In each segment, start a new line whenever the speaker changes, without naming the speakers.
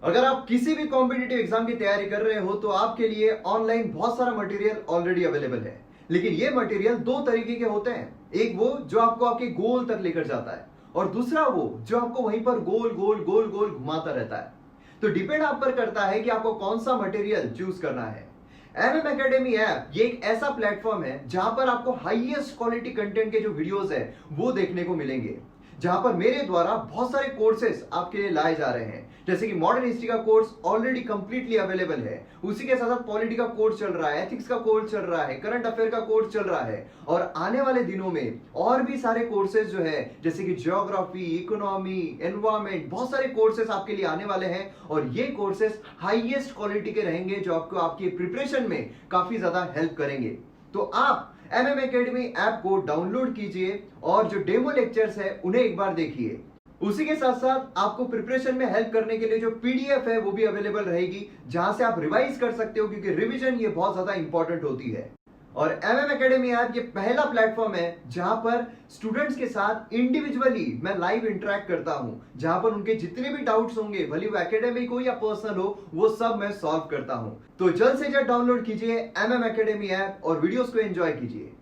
अगर आप किसी भी कॉम्पिटिटिव एग्जाम की तैयारी कर रहे हो तो आपके लिए ऑनलाइन बहुत सारा मटेरियल ऑलरेडी अवेलेबल है। लेकिन ये मटेरियल दो तरीके के होते हैं, एक वो जो आपको आपके गोल तक लेकर जाता है और दूसरा वो जो आपको वहीं पर गोल गोल गोल गोल घुमाता रहता है। तो डिपेंड आप पर करता है कि आपको कौन सा मटेरियल चूज करना है। एमएम एकेडमी ऐप ये एक ऐसा प्लेटफॉर्म है जहां पर आपको हाईएस्ट क्वालिटी कंटेंट के जो वीडियोस है वो देखने को मिलेंगे, जहां पर मेरे द्वारा बहुत सारे कोर्सेज आपके लिए लाए जा रहे हैं। जैसे कि मॉडर्न हिस्ट्री का कोर्स ऑलरेडी कंप्लीटली अवेलेबल है, उसी के साथ साथ पॉलिटी का कोर्स चल रहा है, एथिक्स का कोर्स चल रहा है, करंट अफेयर का कोर्स चल रहा है और आने वाले दिनों में और भी सारे कोर्सेज जो है जैसे कि ज्योग्राफी, इकोनॉमी, एनवायरमेंट, बहुत सारे कोर्सेज आपके लिए आने वाले हैं और ये कोर्सेज हाईएस्ट क्वालिटी के रहेंगे जो आपको आपकी प्रिपरेशन में काफी ज्यादा हेल्प करेंगे। तो आप एमएम एकेडमी ऐप को डाउनलोड कीजिए और जो डेमो लेक्चर्स है उन्हें एक बार देखिए। उसी के साथ साथ आपको प्रिपरेशन में हेल्प करने के लिए जो पीडीएफ है वो भी अवेलेबल रहेगी, जहां से आप रिवाइज कर सकते हो, क्योंकि रिवीजन ये बहुत ज्यादा इंपॉर्टेंट होती है। और एमएम एकेडमी ऐप ये पहला प्लेटफॉर्म है जहां पर स्टूडेंट्स के साथ इंडिविजुअली मैं लाइव इंटरेक्ट करता हूं, जहां पर उनके जितने भी डाउट्स होंगे, भले वो एकेडमिक हो या पर्सनल हो, वो सब मैं सॉल्व करता हूं। तो जल्द से जल्द डाउनलोड कीजिए एमएम एकेडमी ऐप और वीडियोस को एंजॉय कीजिए।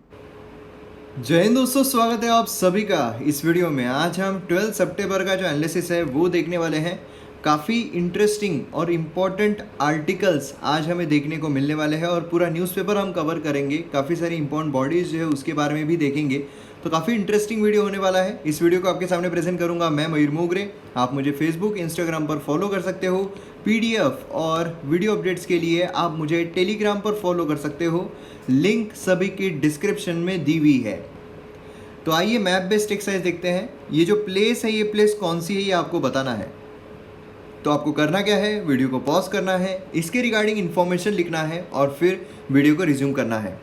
जय हिंद दोस्तों, स्वागत है आप सभी का इस वीडियो में। आज हम 12 सितंबर का जो एनालिसिस है वो देखने वाले हैं। काफ़ी इंटरेस्टिंग और इम्पॉर्टेंट आर्टिकल्स आज हमें देखने को मिलने वाले हैं और पूरा न्यूज़पेपर हम कवर करेंगे। काफ़ी सारी इंपॉर्टेंट बॉडीज़ जो है उसके बारे में भी देखेंगे। तो काफ़ी इंटरेस्टिंग वीडियो होने वाला है। इस वीडियो को आपके सामने प्रेजेंट करूंगा मैं, मयूर मोगरे। आप मुझे फेसबुक, इंस्टाग्राम पर फॉलो कर सकते हो। पीडीएफ और वीडियो अपडेट्स के लिए आप मुझे टेलीग्राम पर फॉलो कर सकते हो। लिंक सभी की डिस्क्रिप्शन में दी हुई है। तो आइए मैप बेस्ड एक्सरसाइज देखते हैं। ये जो प्लेस है, ये प्लेस कौन सी है ये आपको बताना है। तो आपको करना क्या है, वीडियो को पॉज करना है, इसके रिगार्डिंग इन्फॉर्मेशन लिखना है और फिर वीडियो को रिज्यूम करना है।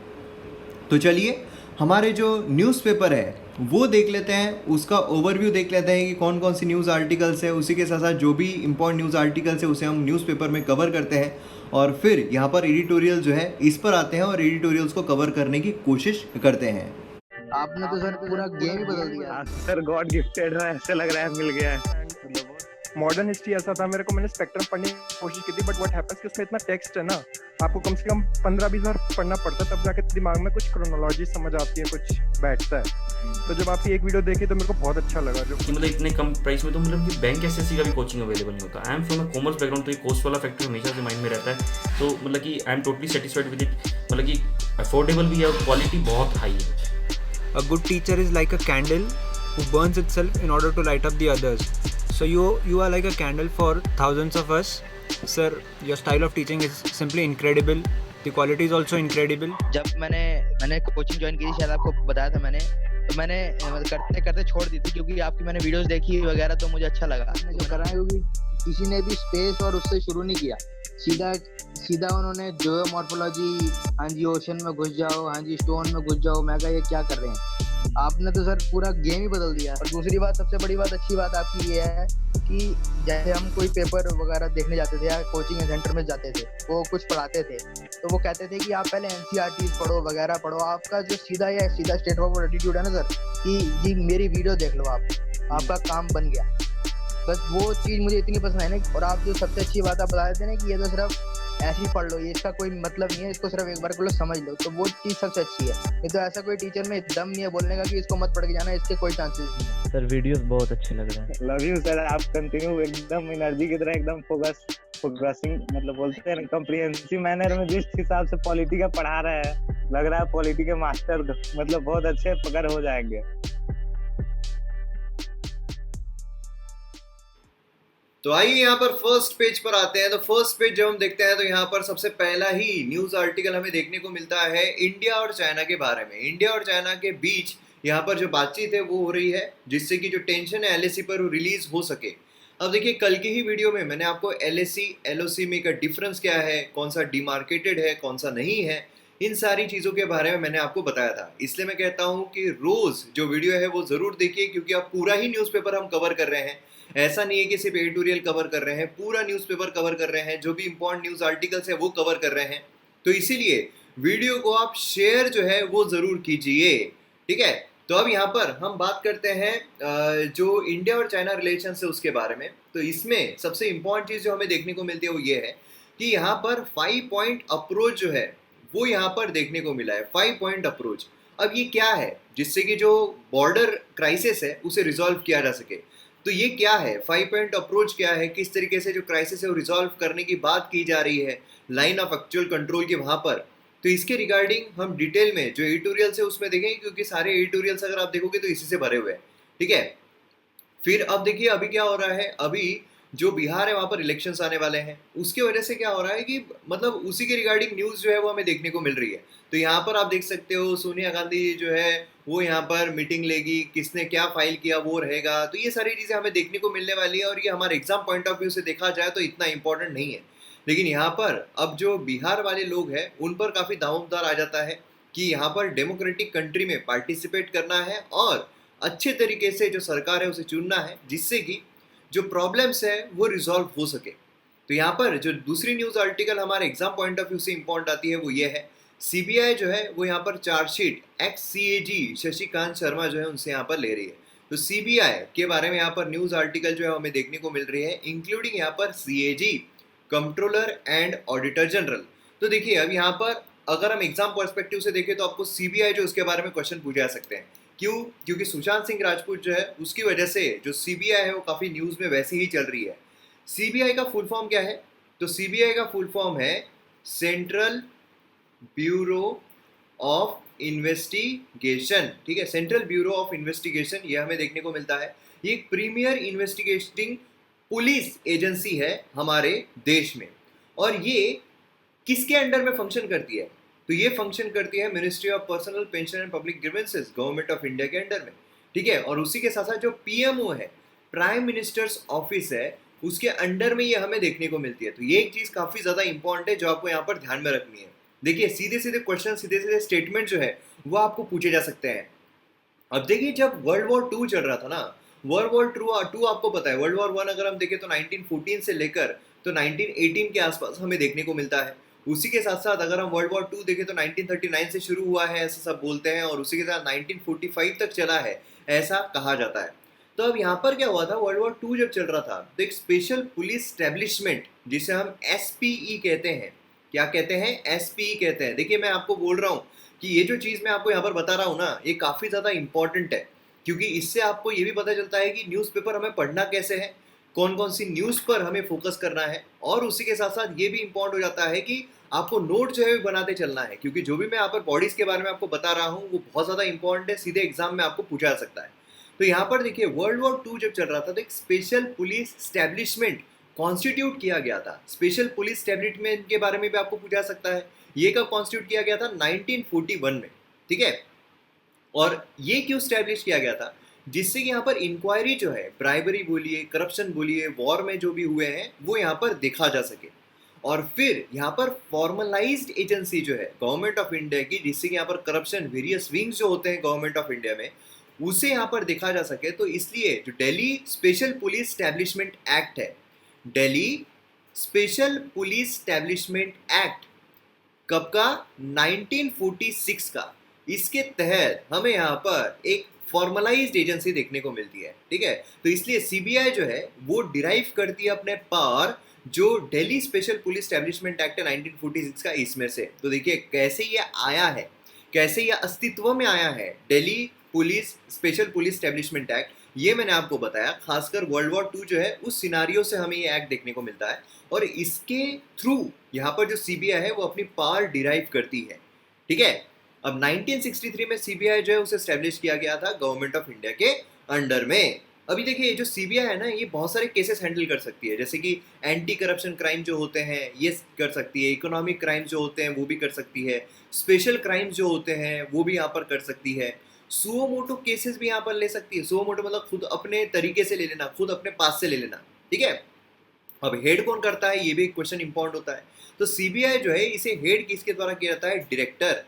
तो चलिए हमारे जो न्यूज़पेपर है वो देख लेते हैं, उसका ओवरव्यू देख लेते हैं कि कौन कौन सी न्यूज़ आर्टिकल्स है। उसी के साथ साथ जो भी इंपॉर्टेंट न्यूज़ आर्टिकल्स है उसे हम न्यूज़पेपर में कवर करते हैं और फिर यहाँ पर एडिटोरियल जो है इस पर आते हैं और एडिटोरियल्स को कवर करने की कोशिश करते हैं।
आपने तो सर पूरा गेम ही बदल दिया।
सर गॉड गिफ्टेड है, ऐसे लग रहा है मिल गया है। मॉडर्न हिस्ट्री ऐसा था, मेरे को मैंने स्पेक्ट्रम पढ़ने की कोशिश की थी, बट व्हाट हैपेंस कि उसमें इतना टेक्स्ट है ना, आपको कम से कम 15-20 बार पढ़ना पड़ता है, तब जाके दिमाग में कुछ क्रोनोलॉजी समझ आती है, कुछ बैठता है। तो जब आपकी एक वीडियो देखी तो मेरे को बहुत अच्छा लगा। जो
मतलब इतने कम प्राइस में तो मतलब कि बैंक एसएससी का भी कोचिंग अवेलेबल नहीं होता। I am from a commerce background, तो ये कॉस्ट वाला फैक्टर हमेशा से माइंड में रहता है। तो मतलब कि I am totally satisfied with it. मतलब कि अफोर्डेबल भी है और क्वालिटी बहुत हाई है।
A good teacher is like a candle who burns itself in order to light up the others. So you are like a candle for thousands of us. Sir, your style of teaching is simply incredible. The quality is also incredible.
जब मैंने coaching join की थी, शायद आपको बताया था मैंने, तो मैंने करते करते छोड़ दी थी क्योंकि आपकी मैंने वीडियोस देखी वगैरह तो मुझे अच्छा लगा। जो करा है क्योंकि किसी ने भी स्पेस और उससे शुरू नहीं किया, सीधा उन्होंने जो मॉर्फोलॉजी, हाँ जी ओशन में घुस जाओ, हाँ जी स्टोन में घुस जाओ। मैं कहा ये क्या कर रहे हैं, आपने तो सर पूरा गेम ही बदल दिया। और दूसरी बात, सबसे बड़ी बात, अच्छी बात आपकी ये है कि जैसे हम कोई पेपर वगैरह देखने जाते थे या कोचिंग सेंटर में जाते थे, वो कुछ पढ़ाते थे तो वो कहते थे कि आप पहले एनसीईआरटी पढ़ो वगैरह पढ़ो। आपका जो सीधा स्टेट ऑफ एटीट्यूड है ना सर, कि जी मेरी वीडियो देख लो, आपका काम बन गया। बस वो चीज़ मुझे इतनी पसंद है ना। और आप जो सबसे अच्छी बात आप बता देते हैं ना कि ये तो सिर्फ ऐसे ही पढ़ लो, ये इसका कोई मतलब नहीं है, इसको सिर्फ एक बार को लो समझ लो, तो वो चीज़ सबसे अच्छी है। नहीं तो ऐसा कोई टीचर में दम नहीं है बोलने का कि इसको मत पढ़ के जाना, इसके कोई चांसेस नहीं है।
सर वीडियोस बहुत अच्छे लग रहे हैं।
लव यू सर, आप कंटिन्यू एकदम एनर्जी की तरह एकदम फोकसिंग मतलब बोलते हैं कॉम्प्रिहेंसिव मैनर में जिस हिसाब से पॉलिटी का पढ़ा रहा है, लग रहा है पॉलिटी के मास्टर मतलब बहुत अच्छे पकड़ हो जाएंगे।
तो आइए यहाँ पर फर्स्ट पेज पर आते हैं। तो फर्स्ट पेज जब हम देखते हैं तो यहाँ पर सबसे पहला ही न्यूज आर्टिकल हमें देखने को मिलता है इंडिया और चाइना के बारे में। इंडिया और चाइना के बीच यहाँ पर जो बातचीत है वो हो रही है, जिससे कि जो टेंशन है एलएसी पर वो रिलीज हो सके। अब देखिए, कल की ही वीडियो में मैंने आपको एलएसी एलओसी में का डिफरेंस क्या है, कौन सा डिमार्केटेड है, कौन सा नहीं है, इन सारी चीज़ों के बारे में मैंने आपको बताया था। इसलिए मैं कहता हूँ कि रोज़ जो वीडियो है वो ज़रूर देखिए, क्योंकि अब पूरा ही न्यूज़पेपर हम कवर कर रहे हैं। ऐसा नहीं है कि सिर्फ एडिटोरियल कवर कर रहे हैं, पूरा न्यूज़पेपर कवर कर रहे हैं, जो भी इंपॉर्टेंट न्यूज़ आर्टिकल्स है वो कवर कर रहे हैं। तो इसीलिए वीडियो को आप शेयर जो है वो ज़रूर कीजिए, ठीक है। तो अब यहाँ पर हम बात करते हैं जो इंडिया और चाइना रिलेशन है उसके बारे में। तो इसमें सबसे इम्पोर्टेंट चीज़ जो हमें देखने को मिलती है वो ये है कि यहाँ पर 5 पॉइंट अप्रोच जो है वो यहाँ पर देखने को मिला है। 5 पॉइंट अप्रोच, अब ये क्या है जिससे कि जो बॉर्डर क्राइसिस है उसे रिजॉल्व किया जा सके। तो ये क्या है 5 पॉइंट अप्रोच, क्या है, किस तरीके से जो क्राइसिस है वो रिजॉल्व करने की बात की जा रही है लाइन ऑफ एक्चुअल कंट्रोल के वहाँ पर। तो इसके रिगार्डिंग हम डिटेल में जो एडिटोरियल्स है उसमें देखेंगे, क्योंकि सारे एडिटोरियल्स अगर आप देखोगे तो इसी से भरे हुए हैं, ठीक है। फिर अब देखिए अभी क्या हो रहा है, अभी जो बिहार है वहाँ पर इलेक्शंस आने वाले हैं, उसके वजह से क्या हो रहा है कि मतलब उसी के रिगार्डिंग न्यूज़ जो है वो हमें देखने को मिल रही है। तो यहाँ पर आप देख सकते हो सोनिया गांधी जो है वो यहाँ पर मीटिंग लेगी, किसने क्या फाइल किया वो रहेगा। तो ये सारी चीज़ें हमें देखने को मिलने वाली है और ये हमारे एग्जाम पॉइंट ऑफ व्यू से देखा जाए तो इतना इंपॉर्टेंट नहीं है। लेकिन यहाँ पर अब जो बिहार वाले लोग हैं उन पर काफ़ी दारोमदार आ जाता है कि यहाँ पर डेमोक्रेटिक कंट्री में पार्टिसिपेट करना है और अच्छे तरीके से जो सरकार है उसे चुनना है, जिससे कि जो प्रॉब्लम्स है वो रिजॉल्व हो सके। तो यहाँ पर जो दूसरी न्यूज़ आर्टिकल हमारे एग्जाम पॉइंट ऑफ व्यू से इम्पोर्टेंट आती है वो ये है, सीबीआई जो है वो यहाँ पर chargesheet x CAG Shashikant Sharma जो है उनसे यहाँ पर ले रही है। तो सीबीआई के बारे में यहाँ पर न्यूज़ आर्टिकल जो है हमें देखने को मिल रही है, इंक्लूडिंग यहाँ पर CAG, controller and auditor general. तो देखिए अब यहाँ पर अगर हम एग्जाम पर्सपेक्टिव से देखें तो आपको सीबीआई जो उसके बारे में क्वेश्चन पूछे जा सकते हैं। क्यों? क्योंकि सुशांत सिंह राजपूत जो है उसकी वजह से जो सीबीआई है वो काफ़ी न्यूज़ में वैसे ही चल रही है। सीबीआई का फुल फॉर्म क्या है? तो सीबीआई का फुल फॉर्म है सेंट्रल ब्यूरो ऑफ इन्वेस्टिगेशन, ठीक है, सेंट्रल ब्यूरो ऑफ इन्वेस्टिगेशन, ये हमें देखने को मिलता है। ये एक प्रीमियर इन्वेस्टिगेटिंग पुलिस एजेंसी है हमारे देश में। और ये किसके अंडर में फंक्शन करती है? तो ये फंक्शन करती है ministry of personal pension and public grievances, government of India के अंडर में, ठीक है। और उसी के साथ साथ जो पीएमओ है, प्राइम मिनिस्टर्स ऑफिस है, उसके अंडर में ये हमें देखने को मिलती है। तो ये एक चीज़ काफ़ी ज़्यादा इंपॉर्टेंट है जो आपको यहाँ पर ध्यान में रखनी है। देखिए सीधे सीधे क्वेश्चन, सीधे सीधे स्टेटमेंट जो है वो आपको पूछे जा सकते हैं। अब देखिए जब वर्ल्ड वॉर 2 चल रहा था ना, वर्ल्ड वॉर 2 आपको पता है, वर्ल्ड वॉर 1 अगर हम देखें तो 1914 से लेकर तो 1918 के आसपास हमें देखने को मिलता है। उसी के साथ साथ अगर हम वर्ल्ड वॉर 2 देखें तो 1939 से शुरू हुआ है ऐसा सब बोलते हैं, और उसी के साथ 1945 तक चला है ऐसा कहा जाता है। तो अब यहाँ पर क्या हुआ था, वर्ल्ड वॉर 2 जब चल रहा था तो एक स्पेशल पुलिस स्टैब्लिशमेंट जिसे हम एसपीई कहते हैं, क्या कहते हैं, एसपीई कहते हैं। देखिए मैं आपको बोल रहा हूँ कि ये जो चीज़ मैं आपको यहाँ पर बता रहा हूँ ना, ये काफ़ी ज़्यादा इंपॉर्टेंट है, क्योंकि इससे आपको ये भी पता चलता है कि न्यूज़पेपर हमें पढ़ना कैसे है, कौन कौन सी न्यूज़ पर हमें फोकस करना है। और उसी के साथ साथ ये भी इम्पोर्टेंट हो जाता है कि आपको नोट जो है बनाते चलना है, क्योंकि जो भी मैं यहाँ पर बॉडीज़ के बारे में आपको बता रहा हूँ वो बहुत ज़्यादा इंपॉर्टेंट है, सीधे एग्जाम में आपको पूछा जा सकता है। तो यहाँ पर देखिए वर्ल्ड वॉर 2 जब चल रहा था तो एक स्पेशल पुलिस स्टैब्लिशमेंट कॉन्स्टिट्यूट किया गया था। स्पेशल पुलिस स्टैब्लिशमेंट के बारे में भी आपको पूछा जा सकता है। ये कब कॉन्स्टिट्यूट किया गया था? 1941 में, ठीक है। और ये क्यों स्टैब्लिश किया गया था? जिससे कि यहाँ पर इंक्वायरी जो है, ब्राइबरी बोलिए, करप्शन बोलिए, वॉर में जो भी हुए हैं वो यहाँ पर देखा जा सके। और फिर यहाँ पर फॉर्मलाइज्ड एजेंसी जो है गवर्नमेंट ऑफ इंडिया की, जिससे कि यहाँ पर करप्शन वेरियस विंग्स जो होते हैं गवर्नमेंट ऑफ इंडिया में, उसे यहाँ पर देखा जा सके। तो इसलिए जो Delhi Special Police Establishment Act है, Delhi Special Police Establishment Act कब का? 1946 का। इसके तहत हमें यहाँ पर एक फॉर्मलाइज्ड एजेंसी देखने को मिलती है, ठीक है। तो इसलिए सीबीआई जो है वो डिराइव करती है अपने पावर जो Delhi Special Police Establishment Act है 1946 का, इसमें से। तो देखिए कैसे ये आया है, कैसे ये अस्तित्व में आया है Delhi police special Police Establishment act, ये मैंने आपको बताया। खासकर वर्ल्ड वॉर 2 जो है उस सिनारियो से हमें ये एक्ट देखने को मिलता है, और इसके थ्रू यहाँ पर जो सीबीआई है वो अपनी पावर डिराइव करती है, ठीक है। अब 1963 में सीबीआई जो है उसे स्टैब्लिश किया गया था गवर्नमेंट ऑफ इंडिया के अंडर में। अभी देखिए जो सीबीआई है ना, ये बहुत सारे केसेस हैंडल कर सकती है, जैसे कि एंटी करप्शन क्राइम जो होते हैं ये कर सकती है, इकोनॉमिक क्राइम्स जो होते हैं वो भी कर सकती है, स्पेशल क्राइम्स जो होते हैं वो भी यहाँ पर कर सकती है, सुओ मोटो केसेस भी यहाँ पर ले सकती है। सुओ मोटो मतलब खुद अपने तरीके से ले लेना, खुद अपने पास से ले लेना, ठीक है। अब हेड कौन करता है, ये भी एक क्वेश्चन इंपॉर्टेंट होता है। तो सीबीआई जो है इसे हेड किसके द्वारा किया जाता है? डायरेक्टर।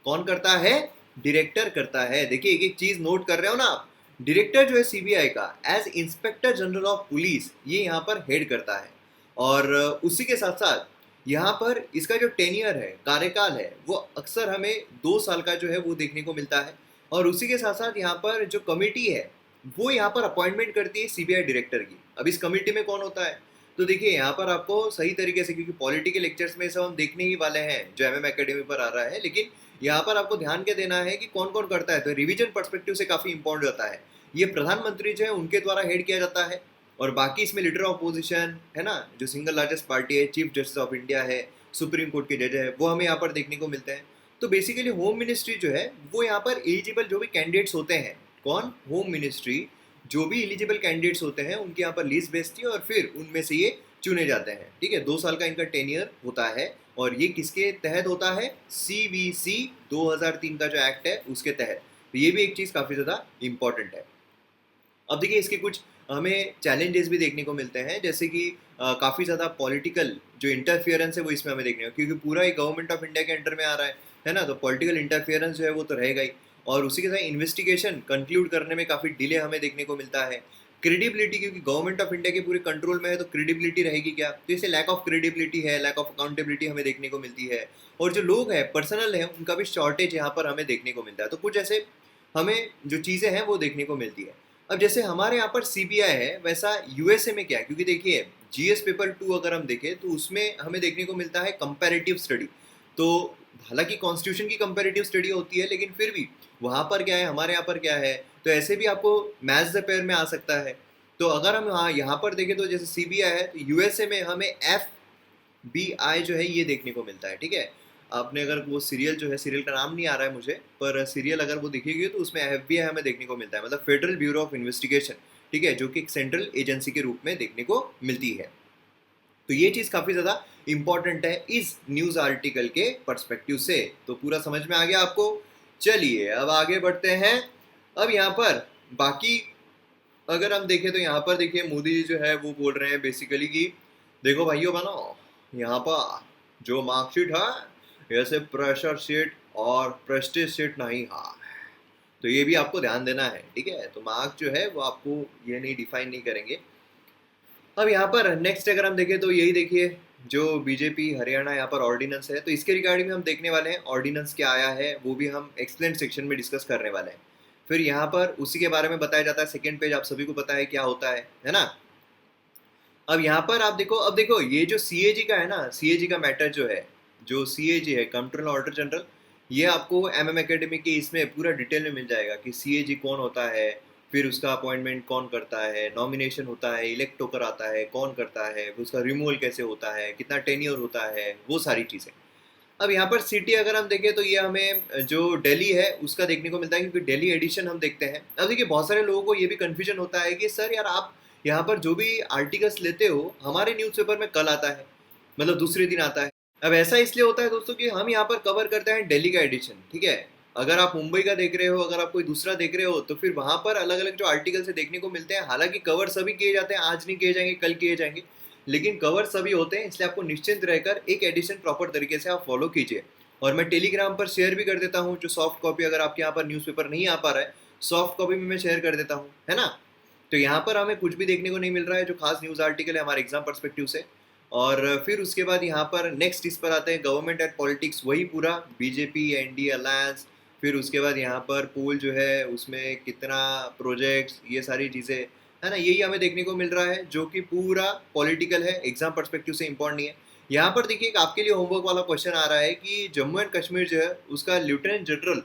कौन करता है? डायरेक्टर करता है। देखिए एक एक चीज नोट कर रहे हो ना आप, डायरेक्टर जो है सीबीआई का as inspector general of police ये यहाँ पर हेड करता है। और उसी के साथ साथ यहाँ पर इसका जो टेन्योर है, कार्यकाल है, वो अक्सर हमें 2 साल का जो है वो देखने को मिलता है। और उसी के साथ साथ यहाँ पर जो कमेटी है वो यहाँ पर अपॉइंटमेंट करती है सीबीआई डायरेक्टर की। अब इस कमेटी में कौन होता है, तो देखिए यहाँ पर आपको सही तरीके से, क्योंकि पॉलिटिकल लेक्चर्स में सब हम देखने ही वाले हैं जो एमएम एकेडमी पर आ रहा है, लेकिन यहाँ पर आपको ध्यान के देना है कि कौन कौन करता है। तो रिवीजन पर्सपेक्टिव से काफ़ी इंपॉर्टेंट होता है। ये प्रधानमंत्री जो है उनके द्वारा हेड किया जाता है, और बाकी इसमें लीडर ऑफ अपोजिशन है ना, जो सिंगल लार्जेस्ट पार्टी है, चीफ जस्टिस ऑफ इंडिया है, सुप्रीम कोर्ट के जज है, वो हमें यहाँ पर देखने को मिलते हैं। तो बेसिकली होम मिनिस्ट्री जो है वो यहाँ पर एलिजिबल जो भी कैंडिडेट्स होते हैं, कौन, होम मिनिस्ट्री जो भी एलिजिबल कैंडिडेट्स होते हैं उनके यहाँ पर लिस्ट भेजती है, और फिर उनमें से ये चुने जाते हैं। ठीक है, 2 साल का इनका टेन्योर होता है, और ये किसके तहत होता है, CVC 2003 का जो एक्ट है उसके तहत। तो ये भी एक चीज़ काफ़ी ज़्यादा इंपॉर्टेंट है। अब देखिए इसके कुछ हमें चैलेंजेस भी देखने को मिलते हैं, जैसे कि काफ़ी ज़्यादा पॉलिटिकल जो इंटरफियरेंस है वो इसमें हमें देखने को, क्योंकि पूरा ही गवर्नमेंट ऑफ इंडिया के अंडर में आ रहा है ना, तो पॉलिटिकल इंटरफियरेंस जो है वो तो रहेगा ही, और उसी के साथ इन्वेस्टिगेशन कंक्लूड करने में काफ़ी डिले हमें देखने को मिलता है। क्रेडिबिलिटी, क्योंकि गवर्नमेंट ऑफ इंडिया के पूरे कंट्रोल में है तो क्रेडिबिलिटी रहेगी क्या, तो इसे लैक ऑफ क्रेडिबिलिटी है, लैक ऑफ अकाउंटेबिलिटी हमें देखने को मिलती है, और जो लोग हैं पर्सनल है उनका भी शॉर्टेज यहाँ पर हमें देखने को मिलता है। तो कुछ ऐसे हमें जो चीज़ें हैं वो देखने को मिलती है। अब जैसे हमारे यहाँ पर सीबीआई है, वैसा यूएसए में क्या है, क्योंकि देखिए जीएस पेपर 2 अगर हम देखें तो उसमें हमें देखने को मिलता है कंपैरेटिव स्टडी। तो हालांकि कॉन्स्टिट्यूशन की कंपैरेटिव स्टडी होती है, लेकिन फिर भी वहाँ पर क्या है, हमारे यहाँ पर क्या है, तो ऐसे भी आपको मैथ्स द पेयर में आ सकता है। तो अगर हम यहाँ पर देखें तो जैसे सीबीआई है, तो यूएसए में हमें FBI जो है ये देखने को मिलता है। ठीक है, आपने अगर वो सीरियल जो है, सीरियल का नाम नहीं आ रहा है मुझे, पर सीरियल अगर वो दिखेगी तो उसमें FBI हमें देखने को मिलता है, मतलब फेडरल ब्यूरो ऑफ इन्वेस्टिगेशन। ठीक है, जो कि एक सेंट्रल एजेंसी के रूप में देखने को मिलती है। तो ये चीज़ काफ़ी ज़्यादा इंपॉर्टेंट है इस न्यूज़ आर्टिकल के पर्सपेक्टिव से। तो पूरा समझ में आ गया आपको। चलिए अब आगे बढ़ते हैं। अब यहाँ पर बाकी अगर हम देखें तो यहाँ पर देखिए मोदी जी जो है वो बोल रहे हैं बेसिकली कि देखो भाइयों बहनों, यहाँ पर जो मार्कशीट है ऐसे प्रेशर शीट और प्रेस्टीज शीट नहीं है, तो ये भी आपको ध्यान देना है। ठीक है, तो मार्क जो है वो आपको ये नहीं डिफाइन नहीं करेंगे। अब यहाँ पर नेक्स्ट अगर हम देखें तो यही देखिए जो बीजेपी हरियाणा यहाँ पर ऑर्डिनेंस है, तो इसके रिगार्डिंग में हम देखने वाले हैं ऑर्डिनेंस क्या आया है, वो भी हम एक्सप्लेन सेक्शन में डिस्कस करने वाले हैं। फिर यहाँ पर उसी के बारे में बताया जाता है, सेकेंड पेज आप सभी को पता है क्या होता है ना। अब यहाँ पर आप देखो, अब देखो ये जो CAG का है ना, CAG का मैटर जो है, जो CAG है कंट्रोलर ऑर्डर जनरल, ये आपको MM एकेडमी के इसमें पूरा डिटेल में मिल जाएगा कि CAG कौन होता है, फिर उसका अपॉइंटमेंट कौन करता है, नॉमिनेशन होता है, इलेक्ट होकर आता है, कौन करता है, उसका रिमूवल कैसे होता है, कितना टेन्योर होता है, वो सारी चीज़ें। अब यहाँ पर सिटी अगर हम देखें तो ये हमें जो दिल्ली है उसका देखने को मिलता है, क्योंकि दिल्ली एडिशन हम देखते हैं। अब देखिए बहुत सारे लोगों को ये भी कन्फ्यूजन होता है कि सर यार आप यहाँ पर जो भी आर्टिकल्स लेते हो हमारे न्यूज़पेपर में कल आता है, मतलब दूसरे दिन आता है। अब ऐसा इसलिए होता है दोस्तों कि हम यहाँ पर कवर करते हैं दिल्ली का एडिशन। ठीक है, अगर आप मुंबई का देख रहे हो, अगर आप कोई दूसरा देख रहे हो, तो फिर वहाँ पर अलग अलग जो आर्टिकल से देखने को मिलते हैं। हालांकि कवर सभी किए जाते हैं, आज नहीं किए जाएंगे कल किए जाएंगे, लेकिन कवर सभी होते हैं, इसलिए आपको निश्चिंत रहकर एक एडिशन प्रॉपर तरीके से आप फॉलो कीजिए। और मैं टेलीग्राम पर शेयर भी कर देता हूँ जो सॉफ्ट कॉपी, अगर आपके यहाँ पर न्यूज़पेपर नहीं आ पा रहा है सॉफ्ट कॉपी में मैं शेयर कर देता हूँ, है ना। तो यहाँ पर हमें कुछ भी देखने को नहीं मिल रहा है जो खास न्यूज़ आर्टिकल है हमारे एग्जाम पर्सपेक्टिव से। और फिर उसके बाद यहाँ पर नेक्स्ट इस पर आते हैं गवर्नमेंट एंड पॉलिटिक्स, वही पूरा बीजेपी NDA अलायंस। फिर उसके बाद यहाँ पर पोल जो है उसमें कितना प्रोजेक्ट्स, ये सारी चीज़ें है ना, यही हमें देखने को मिल रहा है जो कि पूरा पॉलिटिकल है, एग्जाम पर्सपेक्टिव से इंपॉर्टेंट नहीं है। यहाँ पर देखिए आपके लिए होमवर्क वाला क्वेश्चन आ रहा है कि जम्मू एंड कश्मीर जो है उसका लेफ्टिनेंट जनरल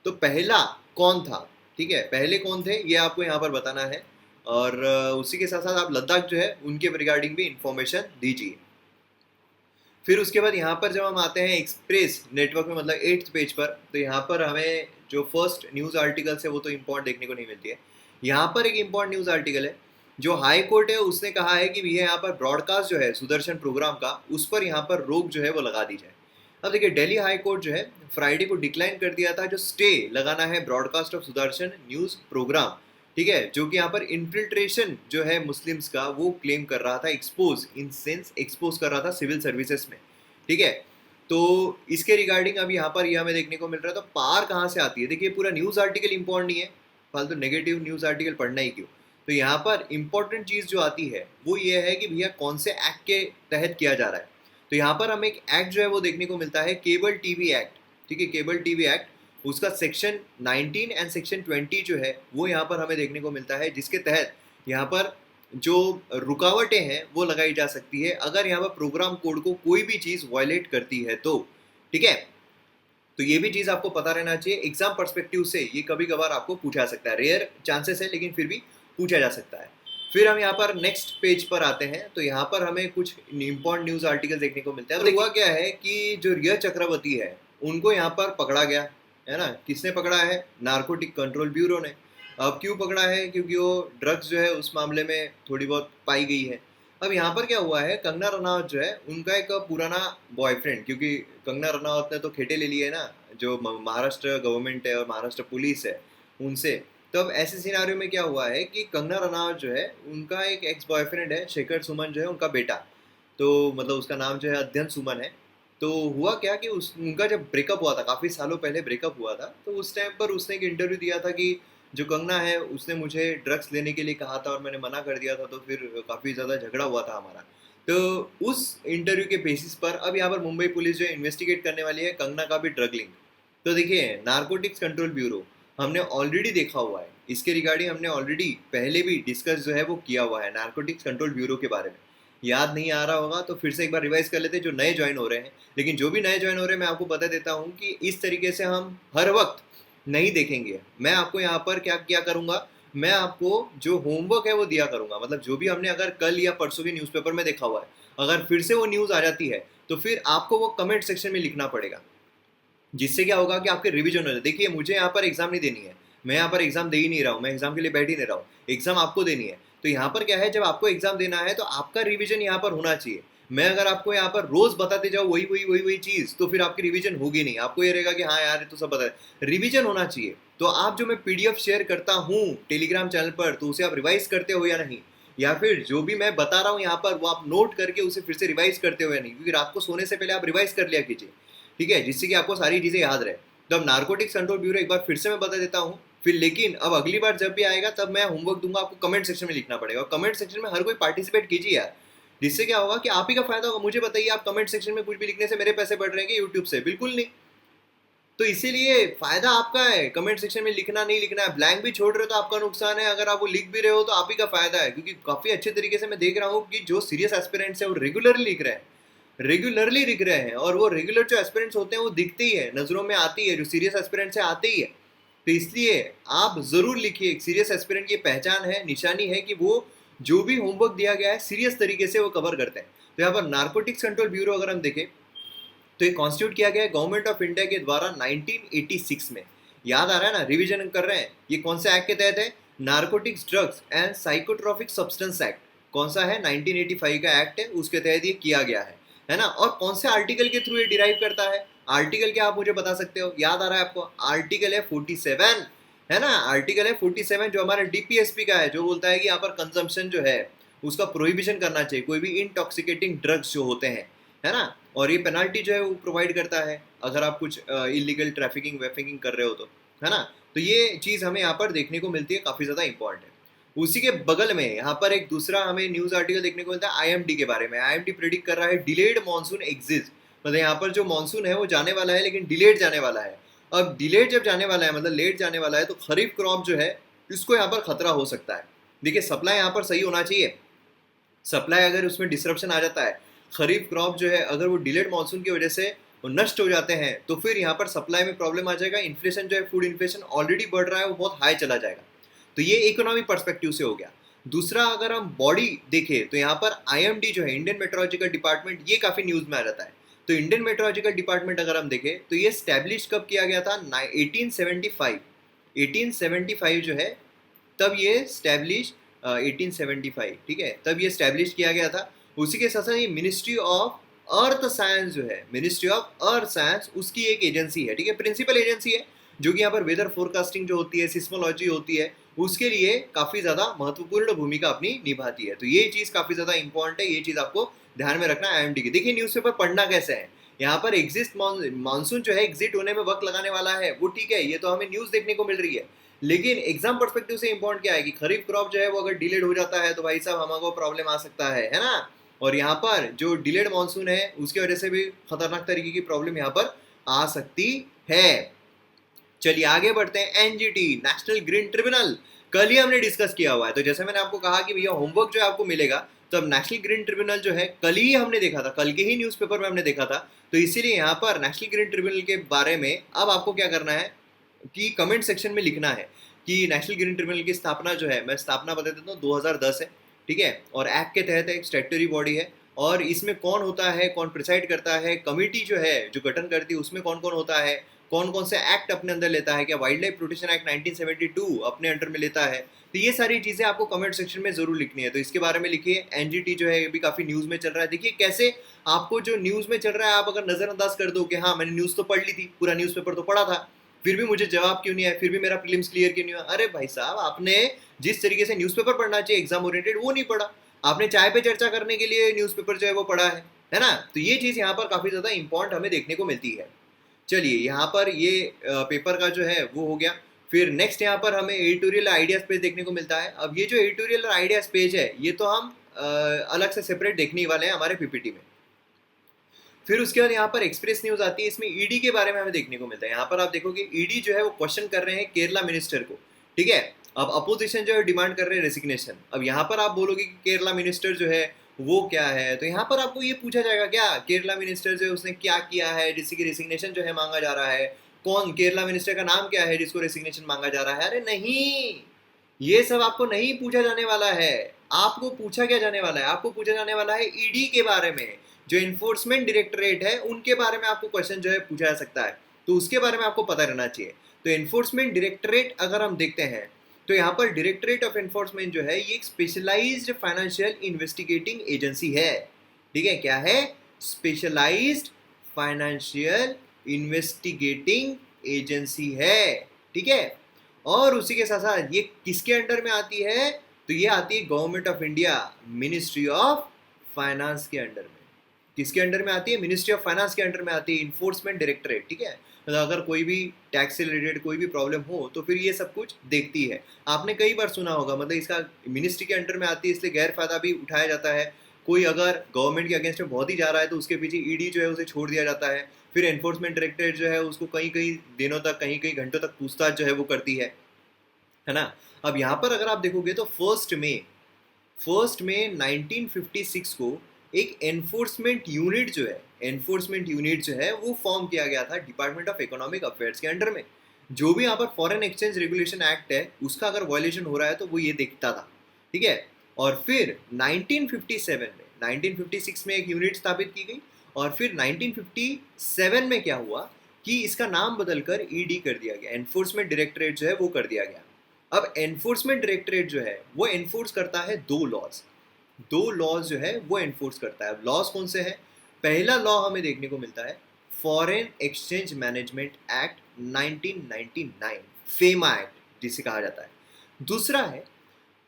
तो पहला कौन था। ठीक है, पहले कौन थे ये आपको यहाँ पर बताना है, और उसी के साथ साथ आप लद्दाख जो है उनके रिगार्डिंग भी इंफॉर्मेशन दीजिए। फिर उसके बाद यहाँ पर जब हम आते हैं एक्सप्रेस नेटवर्क में, मतलब 8th पेज पर, तो यहाँ पर हमें जो फर्स्ट न्यूज़ आर्टिकल्स है वो तो इम्पोर्टेंट देखने को नहीं मिलती है। यहाँ पर एक इम्पोर्टेंट न्यूज़ आर्टिकल है जो हाई कोर्ट है उसने कहा है कि भैया यहाँ पर ब्रॉडकास्ट जो है सुदर्शन प्रोग्राम का, उस पर यहाँ पर रोक जो है वो लगा दी जाए। अब देखिए दिल्ली हाई कोर्ट जो है फ्राइडे को डिक्लाइन कर दिया था जो स्टे लगाना है broadcast of Sudarshan news programme. ठीक है, जो कि यहाँ पर इन्फिल्ट्रेशन जो है मुस्लिम्स का वो क्लेम कर रहा था, एक्सपोज इन सेंस एक्सपोज कर रहा था सिविल सर्विसेज में। ठीक है, तो इसके रिगार्डिंग अब यहाँ पर यह हमें देखने को मिल रहा है। तो पार कहाँ से आती है, देखिए पूरा न्यूज़ आर्टिकल इंपॉर्टेंट नहीं है, फालतू नेगेटिव न्यूज़ आर्टिकल पढ़ना ही क्यों। तो यहाँ पर इंपॉर्टेंट चीज़ जो आती है वो ये है कि भैया कौन से एक्ट के तहत किया जा रहा है। तो यहाँ पर हमें एक एक्ट जो है वो देखने को मिलता है केबल टीवी एक्ट। ठीक है, केबल टीवी एक्ट उसका सेक्शन 19 एंड सेक्शन 20 जो है वो यहाँ पर हमें देखने को मिलता है, जिसके तहत यहाँ पर जो रुकावटें हैं वो लगाई जा सकती है अगर यहाँ पर प्रोग्राम कोड को कोई भी चीज़ वायलेट करती है तो, ठीक है। तो ये भी चीज़ आपको पता रहना चाहिए। एग्जाम पर्सपेक्टिव से ये कभी कभार आपको पूछा सकता है, रेयर चांसेस है लेकिन फिर भी पूछा जा सकता है। फिर हम यहाँ पर नेक्स्ट पेज पर आते हैं तो यहाँ पर हमें कुछ इंपॉर्टेंट न्यूज़ आर्टिकल देखने को मिलते हैं। तो हुआ क्या है कि जो रिया चक्रवर्ती है उनको यहाँ पर पकड़ा गया है ना। किसने पकड़ा है? नारकोटिक कंट्रोल ब्यूरो ने। अब क्यों पकड़ा है? क्योंकि वो ड्रग्स जो है उस मामले में थोड़ी बहुत पाई गई है। अब यहाँ पर क्या हुआ है, कंगना रनावत जो है उनका एक पुराना बॉयफ्रेंड, क्योंकि कंगना रनावत ने तो खेटे ले लिए ना जो महाराष्ट्र गवर्नमेंट है और महाराष्ट्र पुलिस है उनसे। तो अब ऐसे सिनारियो में क्या हुआ है कि कंगना रनावत जो है उनका एक एक्स बॉयफ्रेंड है, शेखर सुमन जो है उनका बेटा, तो मतलब उसका नाम जो है अध्ययन सुमन है। तो हुआ क्या कि उनका जब ब्रेकअप हुआ था, काफ़ी सालों पहले ब्रेकअप हुआ था, तो उस टाइम पर उसने एक इंटरव्यू दिया था कि जो कंगना है उसने मुझे ड्रग्स लेने के लिए कहा था और मैंने मना कर दिया था, तो फिर काफ़ी ज़्यादा झगड़ा हुआ था हमारा। तो उस इंटरव्यू के बेसिस पर अब यहाँ पर मुंबई पुलिस जो इन्वेस्टिगेट करने वाली है कंगना का भी ड्रग लिंक। तो देखिए, नारकोटिक्स कंट्रोल ब्यूरो हमने ऑलरेडी देखा हुआ है, इसके रिगार्डिंग हमने ऑलरेडी पहले भी डिस्कस जो है वो किया हुआ है नारकोटिक्स कंट्रोल ब्यूरो के बारे में। याद नहीं आ रहा होगा तो फिर से एक बार रिवाइज कर लेते हैं जो नए ज्वाइन हो रहे हैं। लेकिन जो भी नए ज्वाइन हो रहे हैं मैं आपको बता देता हूँ कि इस तरीके से हम हर वक्त नहीं देखेंगे। मैं आपको यहाँ पर क्या करूँगा, मैं आपको जो होमवर्क है वो दिया करूँगा। मतलब जो भी हमने अगर कल या परसों के न्यूज़पेपर में देखा हुआ है, अगर फिर से वो न्यूज़ आ जाती है तो फिर आपको वो कमेंट सेक्शन में लिखना पड़ेगा, जिससे क्या होगा कि आपके रिविजन हो जाए। देखिए, मुझे यहाँ पर एग्जाम नहीं देनी है, मैं यहाँ पर एग्जाम दे ही नहीं रहा हूँ, मैं एग्जाम के लिए बैठ ही नहीं रहा हूँ, एग्जाम आपको देनी है। तो यहाँ पर क्या है, जब आपको एग्जाम देना है तो आपका रिवीजन यहाँ पर होना चाहिए। मैं अगर आपको यहाँ पर रोज बताते जाऊँ वही चीज़, तो फिर आपकी रिवीजन होगी नहीं। आपको ये रहेगा कि हाँ यार ये तो सब बता, रिवीजन होना चाहिए। तो आप जो मैं पीडीएफ शेयर करता हूँ टेलीग्राम चैनल पर, तो उसे आप रिवाइज करते हो या नहीं, या फिर जो भी मैं बता रहा हूँ यहाँ पर वो आप नोट करके उसे फिर से रिवाइज करते हो या नहीं, क्योंकि रात को सोने से पहले आप रिवाइज कर लिया कीजिए, ठीक है, जिससे कि आपको सारी चीज़ें याद रहे। तो अब नारकोटिक्स कंट्रोल ब्यूरो एक बार फिर से मैं बता देता हूँ फिर, लेकिन अब अगली बार जब भी आएगा तब मैं होमवर्क दूंगा, आपको कमेंट सेक्शन में लिखना पड़ेगा। और कमेंट सेक्शन में हर कोई पार्टिसिपेट कीजिए यार, जिससे क्या होगा कि आप ही का फायदा होगा। मुझे बताइए, आप कमेंट सेक्शन में कुछ भी लिखने से मेरे पैसे बढ़ रहे हैं यूट्यूब से? बिल्कुल नहीं। तो इसीलिए फायदा आपका है, कमेंट सेक्शन में लिखना नहीं लिखना है। ब्लैंक भी छोड़ रहे हो तो आपका नुकसान है, अगर आप वो लिख भी रहे हो तो आप ही का फायदा है। क्योंकि काफी अच्छे तरीके से मैं देख रहा हूँ कि जो सीरियस एस्पिरेंट्स है वो रेगुलरली लिख रहे हैं, और वो रेगुलर जो एस्पिरेंट्स होते हैं वो दिखते ही है, नजरों में आती है, जो सीरियस एस्पिरेंट्स है आते ही है। तो इसलिए आप जरूर लिखिए। एक सीरियस एस्पिरेंट की पहचान है, निशानी है कि वो जो भी होमवर्क दिया गया है सीरियस तरीके से वो कवर करते हैं। तो यहाँ पर नारकोटिक्स कंट्रोल ब्यूरो अगर हम देखें तो ये कॉन्स्टिट्यूट किया गया है गवर्नमेंट ऑफ इंडिया के द्वारा 1986 में। याद आ रहा है ना, रिवीजन कर रहे हैं। ये कौन से एक्ट के तहत है? Narcotics drugs and psychotropic substance act. कौन सा है? 1985 का एक्ट है, उसके तहत ये किया गया है ना। और कौन से आर्टिकल के थ्रू ये डिराइव करता है? आर्टिकल क्या आप मुझे बता सकते हो? याद आ रहा है आपको? आर्टिकल है 47, है ना। आर्टिकल है 47 जो हमारे डीपीएसपी का है, जो बोलता है कि यहाँ पर कंजम्पशन जो है उसका प्रोहिबिशन करना चाहिए, कोई भी इंटॉक्सिकेटिंग ड्रग्स जो होते हैं, है ना। और ये पेनाल्टी जो है वो प्रोवाइड करता है अगर आप कुछ इलीगल ट्रैफिकिंग वैफिकिंग कर रहे हो तो, है ना। तो ये चीज़ हमें यहाँ पर देखने को मिलती है, काफ़ी ज़्यादा इंपॉर्टेंट है। उसी के बगल में यहाँ पर एक दूसरा हमें न्यूज़ आर्टिकल देखने को मिलता है आईएमडी के बारे में। आईएमडी प्रेडिक्ट कर रहा है डिलेड मानसून एग्जिस्ट, मतलब यहाँ पर जो मानसून है वो जाने वाला है लेकिन डिलेड जाने वाला है। अब डिलेड जब जाने वाला है, मतलब लेट जाने वाला है, तो खरीफ क्रॉप जो है इसको यहाँ पर खतरा हो सकता है। देखिए, सप्लाई यहाँ पर सही होना चाहिए। सप्लाई अगर उसमें डिसरप्शन आ जाता है, खरीफ क्रॉप जो है अगर वो डिलेड मानसून की वजह से वो नष्ट हो जाते हैं, तो फिर यहाँ पर सप्लाई में प्रॉब्लम आ जाएगा। इन्फ्लेशन जो है, फूड इन्फ्लेशन ऑलरेडी बढ़ रहा है, वो बहुत हाई चला जाएगा। तो ये इकोनॉमिक पर्सपेक्टिव से हो गया। दूसरा, अगर हम बॉडी देखें तो यहाँ पर आईएमडी जो है, इंडियन मेट्रोलॉजिकल डिपार्टमेंट, ये काफ़ी न्यूज़ में आ जाता है। तो इंडियन मेट्रोलॉजिकल डिपार्टमेंट अगर हम देखें तो ये स्टैब्लिश कब किया गया था? 1875 जो है तब ये स्टैब्लिश 1875, ठीक है, तब ये स्टैब्लिश किया गया था। उसी के साथ साथ ये मिनिस्ट्री ऑफ अर्थ साइंस जो है, मिनिस्ट्री ऑफ अर्थ साइंस, उसकी एक एजेंसी है, ठीक है, प्रिंसिपल एजेंसी है, जो कि यहाँ पर वेदर फोरकास्टिंग जो होती है, सिस्मोलॉजी होती है, उसके लिए काफ़ी ज़्यादा महत्वपूर्ण भूमिका अपनी निभाती है। तो ये चीज़ काफ़ी ज़्यादा इंपॉर्टेंट है, ये चीज़ आपको ध्यान में रखना है आईएमडी की। देखिए, न्यूज़पेपर पढ़ना कैसे है। यहाँ पर एग्जिस्ट मानसून जो है एग्जिट होने में वक्त लगाने वाला है, वो ठीक है, ये तो हमें न्यूज़ देखने को मिल रही है। लेकिन एग्जाम पर्सपेक्टिव से इंपॉर्टेंट क्या है कि खरीफ क्रॉप जो है वो अगर डिलेड हो जाता है तो भाई साहब हमको प्रॉब्लम आ सकता है ना। और यहाँ पर जो डिलेड मानसून है उसकी वजह से भी खतरनाक तरीके की प्रॉब्लम यहाँ पर आ सकती है। चलिए आगे बढ़ते हैं। एनजीटी, नेशनल ग्रीन ट्रिब्यूनल, कल ही हमने डिस्कस किया हुआ है। तो जैसे मैंने आपको कहा कि भैया होमवर्क जो है आपको मिलेगा, तो अब नेशनल ग्रीन ट्रिब्यूनल जो है कल ही हमने देखा था, कल के ही न्यूज़पेपर में हमने देखा था। तो इसीलिए यहाँ पर नेशनल ग्रीन ट्रिब्यूनल के बारे में अब आपको क्या करना है कि कमेंट सेक्शन में लिखना है कि नेशनल ग्रीन ट्रिब्यूनल की स्थापना जो है, मैं स्थापना बता देता हूँ, 2010 है, ठीक है। और एक्ट के तहत एक स्टैट्यूटरी बॉडी है, और इसमें कौन होता है, कौन प्रिसाइड करता है, कमेटी जो है जो गठन करती है उसमें कौन कौन होता है, कौन कौन से एक्ट अपने अंदर लेता है, क्या वाइल्ड लाइफ प्रोटेक्शन एक्ट 1972 अपने अंडर में लेता है। तो ये सारी चीज़ें आपको कमेंट सेक्शन में जरूर लिखनी है। तो इसके बारे में लिखिए। एनजीटी जो है ये भी काफ़ी न्यूज़ में चल रहा है। देखिए कैसे आपको जो न्यूज़ में चल रहा है आप अगर नज़रअंदाज कर दो कि हाँ मैंने न्यूज़ तो पढ़ ली थी, पूरा न्यूज़पेपर तो पढ़ा था, फिर भी मुझे जवाब क्यों नहीं आया, फिर भी मेरा प्रीलिम्स क्लियर क्यों नहीं हुआ। अरे भाई साहब, आपने जिस तरीके से न्यूज़पेपर पढ़ना चाहिए एग्जाम ओरिएंटेड वो नहीं पढ़ा, आपने चाय पे चर्चा करने के लिए न्यूज़पेपर जो है वो पढ़ा है ना। तो ये चीज़ यहाँ पर काफ़ी ज़्यादा इंपॉर्टेंट हमें देखने को मिलती है। चलिए यहाँ पर ये पेपर का जो है वो हो गया। फिर नेक्स्ट यहाँ पर हमें एडिटोरियल आइडियाज पेज देखने को मिलता है। अब ये जो एडिटोरियल आइडियाज पेज है ये तो हम अलग से सेपरेट देखने वाले हैं हमारे पीपीटी में। फिर उसके बाद यहाँ पर एक्सप्रेस न्यूज आती है, इसमें ईडी के बारे में हमें देखने को मिलता है। यहाँ पर आप देखोगे ईडी जो है वो क्वेश्चन कर रहे हैं केरला मिनिस्टर को, ठीक है। अब अपोजिशन जो है डिमांड कर रहे हैं रेसिग्नेशन। अब यहाँ पर आप बोलोगे कि केरला मिनिस्टर जो है वो क्या है, तो यहाँ पर आपको ये पूछा जाएगा क्या केरला मिनिस्टर जो है उसने क्या किया है जिससे कि रेसिग्नेशन जो है मांगा जा रहा है, कौन केरला मिनिस्टर का नाम क्या है जिसको रेसिग्नेशन मांगा जा रहा है। अरे नहीं, ये सब आपको नहीं पूछा जाने वाला है। आपको पूछा क्या जाने वाला है, आपको पूछा जाने वाला है ईडी के बारे में, जो इन्फोर्समेंट डायरेक्टरेट है उनके बारे में आपको क्वेश्चन जो है पूछा जा सकता है। तो उसके बारे में आपको पता रहना चाहिए। तो इन्फोर्समेंट डायरेक्टरेट अगर हम देखते हैं तो यहाँ पर डायरेक्टरेट ऑफ एनफोर्समेंट जो है ये एक स्पेशलाइज्ड फाइनेंशियल इन्वेस्टिगेटिंग एजेंसी है, ठीक है। क्या है? स्पेशलाइज्ड फाइनेंशियल इन्वेस्टिगेटिंग एजेंसी है, ठीक है। और उसी के साथ साथ ये किसके अंडर में आती है, तो ये आती है government of India, ministry of finance के अंडर में। किसके अंडर में आती है? मिनिस्ट्री ऑफ फाइनेंस के अंडर में आती है इन्फोर्समेंट डायरेक्टरेट, ठीक है। मतलब अगर कोई भी टैक्स से रिलेटेड कोई भी प्रॉब्लम हो तो फिर ये सब कुछ देखती है। आपने कई बार सुना होगा, मतलब इसका मिनिस्ट्री के अंडर में आती है इसलिए गैर फायदा भी उठाया जाता है। कोई अगर गवर्नमेंट के अगेंस्ट में बहुत ही जा रहा है तो उसके पीछे ईडी जो है उसे छोड़ दिया जाता है। फिर एनफोर्समेंट डायरेक्टरेट जो है उसको कई कई दिनों तक, कई कई घंटों तक पूछताछ जो है वो करती है ना। अब यहाँ पर अगर आप देखोगे तो फर्स्ट में 1956 को एक एनफोर्समेंट यूनिट जो है वो फॉर्म किया गया था डिपार्टमेंट ऑफ इकोनॉमिक अफेयर्स के अंडर में। जो भी यहाँ पर फॉरेन एक्सचेंज रेगुलेशन एक्ट है उसका अगर वायलेशन हो रहा है तो वो ये देखता था, ठीक है। और फिर 1956 में एक यूनिट स्थापित की गई, और फिर 1957 में क्या हुआ कि इसका नाम बदलकर ईडी कर दिया गया, एनफोर्समेंट डायरेक्टरेट जो है वो कर दिया गया। अब एनफोर्समेंट डायरेक्टरेट जो है वो एनफोर्स करता है दो लॉज जो है वो एनफोर्स करता है। लॉज कौन से हैं? पहला लॉ हमें देखने को मिलता है foreign exchange management act 1999, FEMA act जिसे कहा जाता है। दूसरा है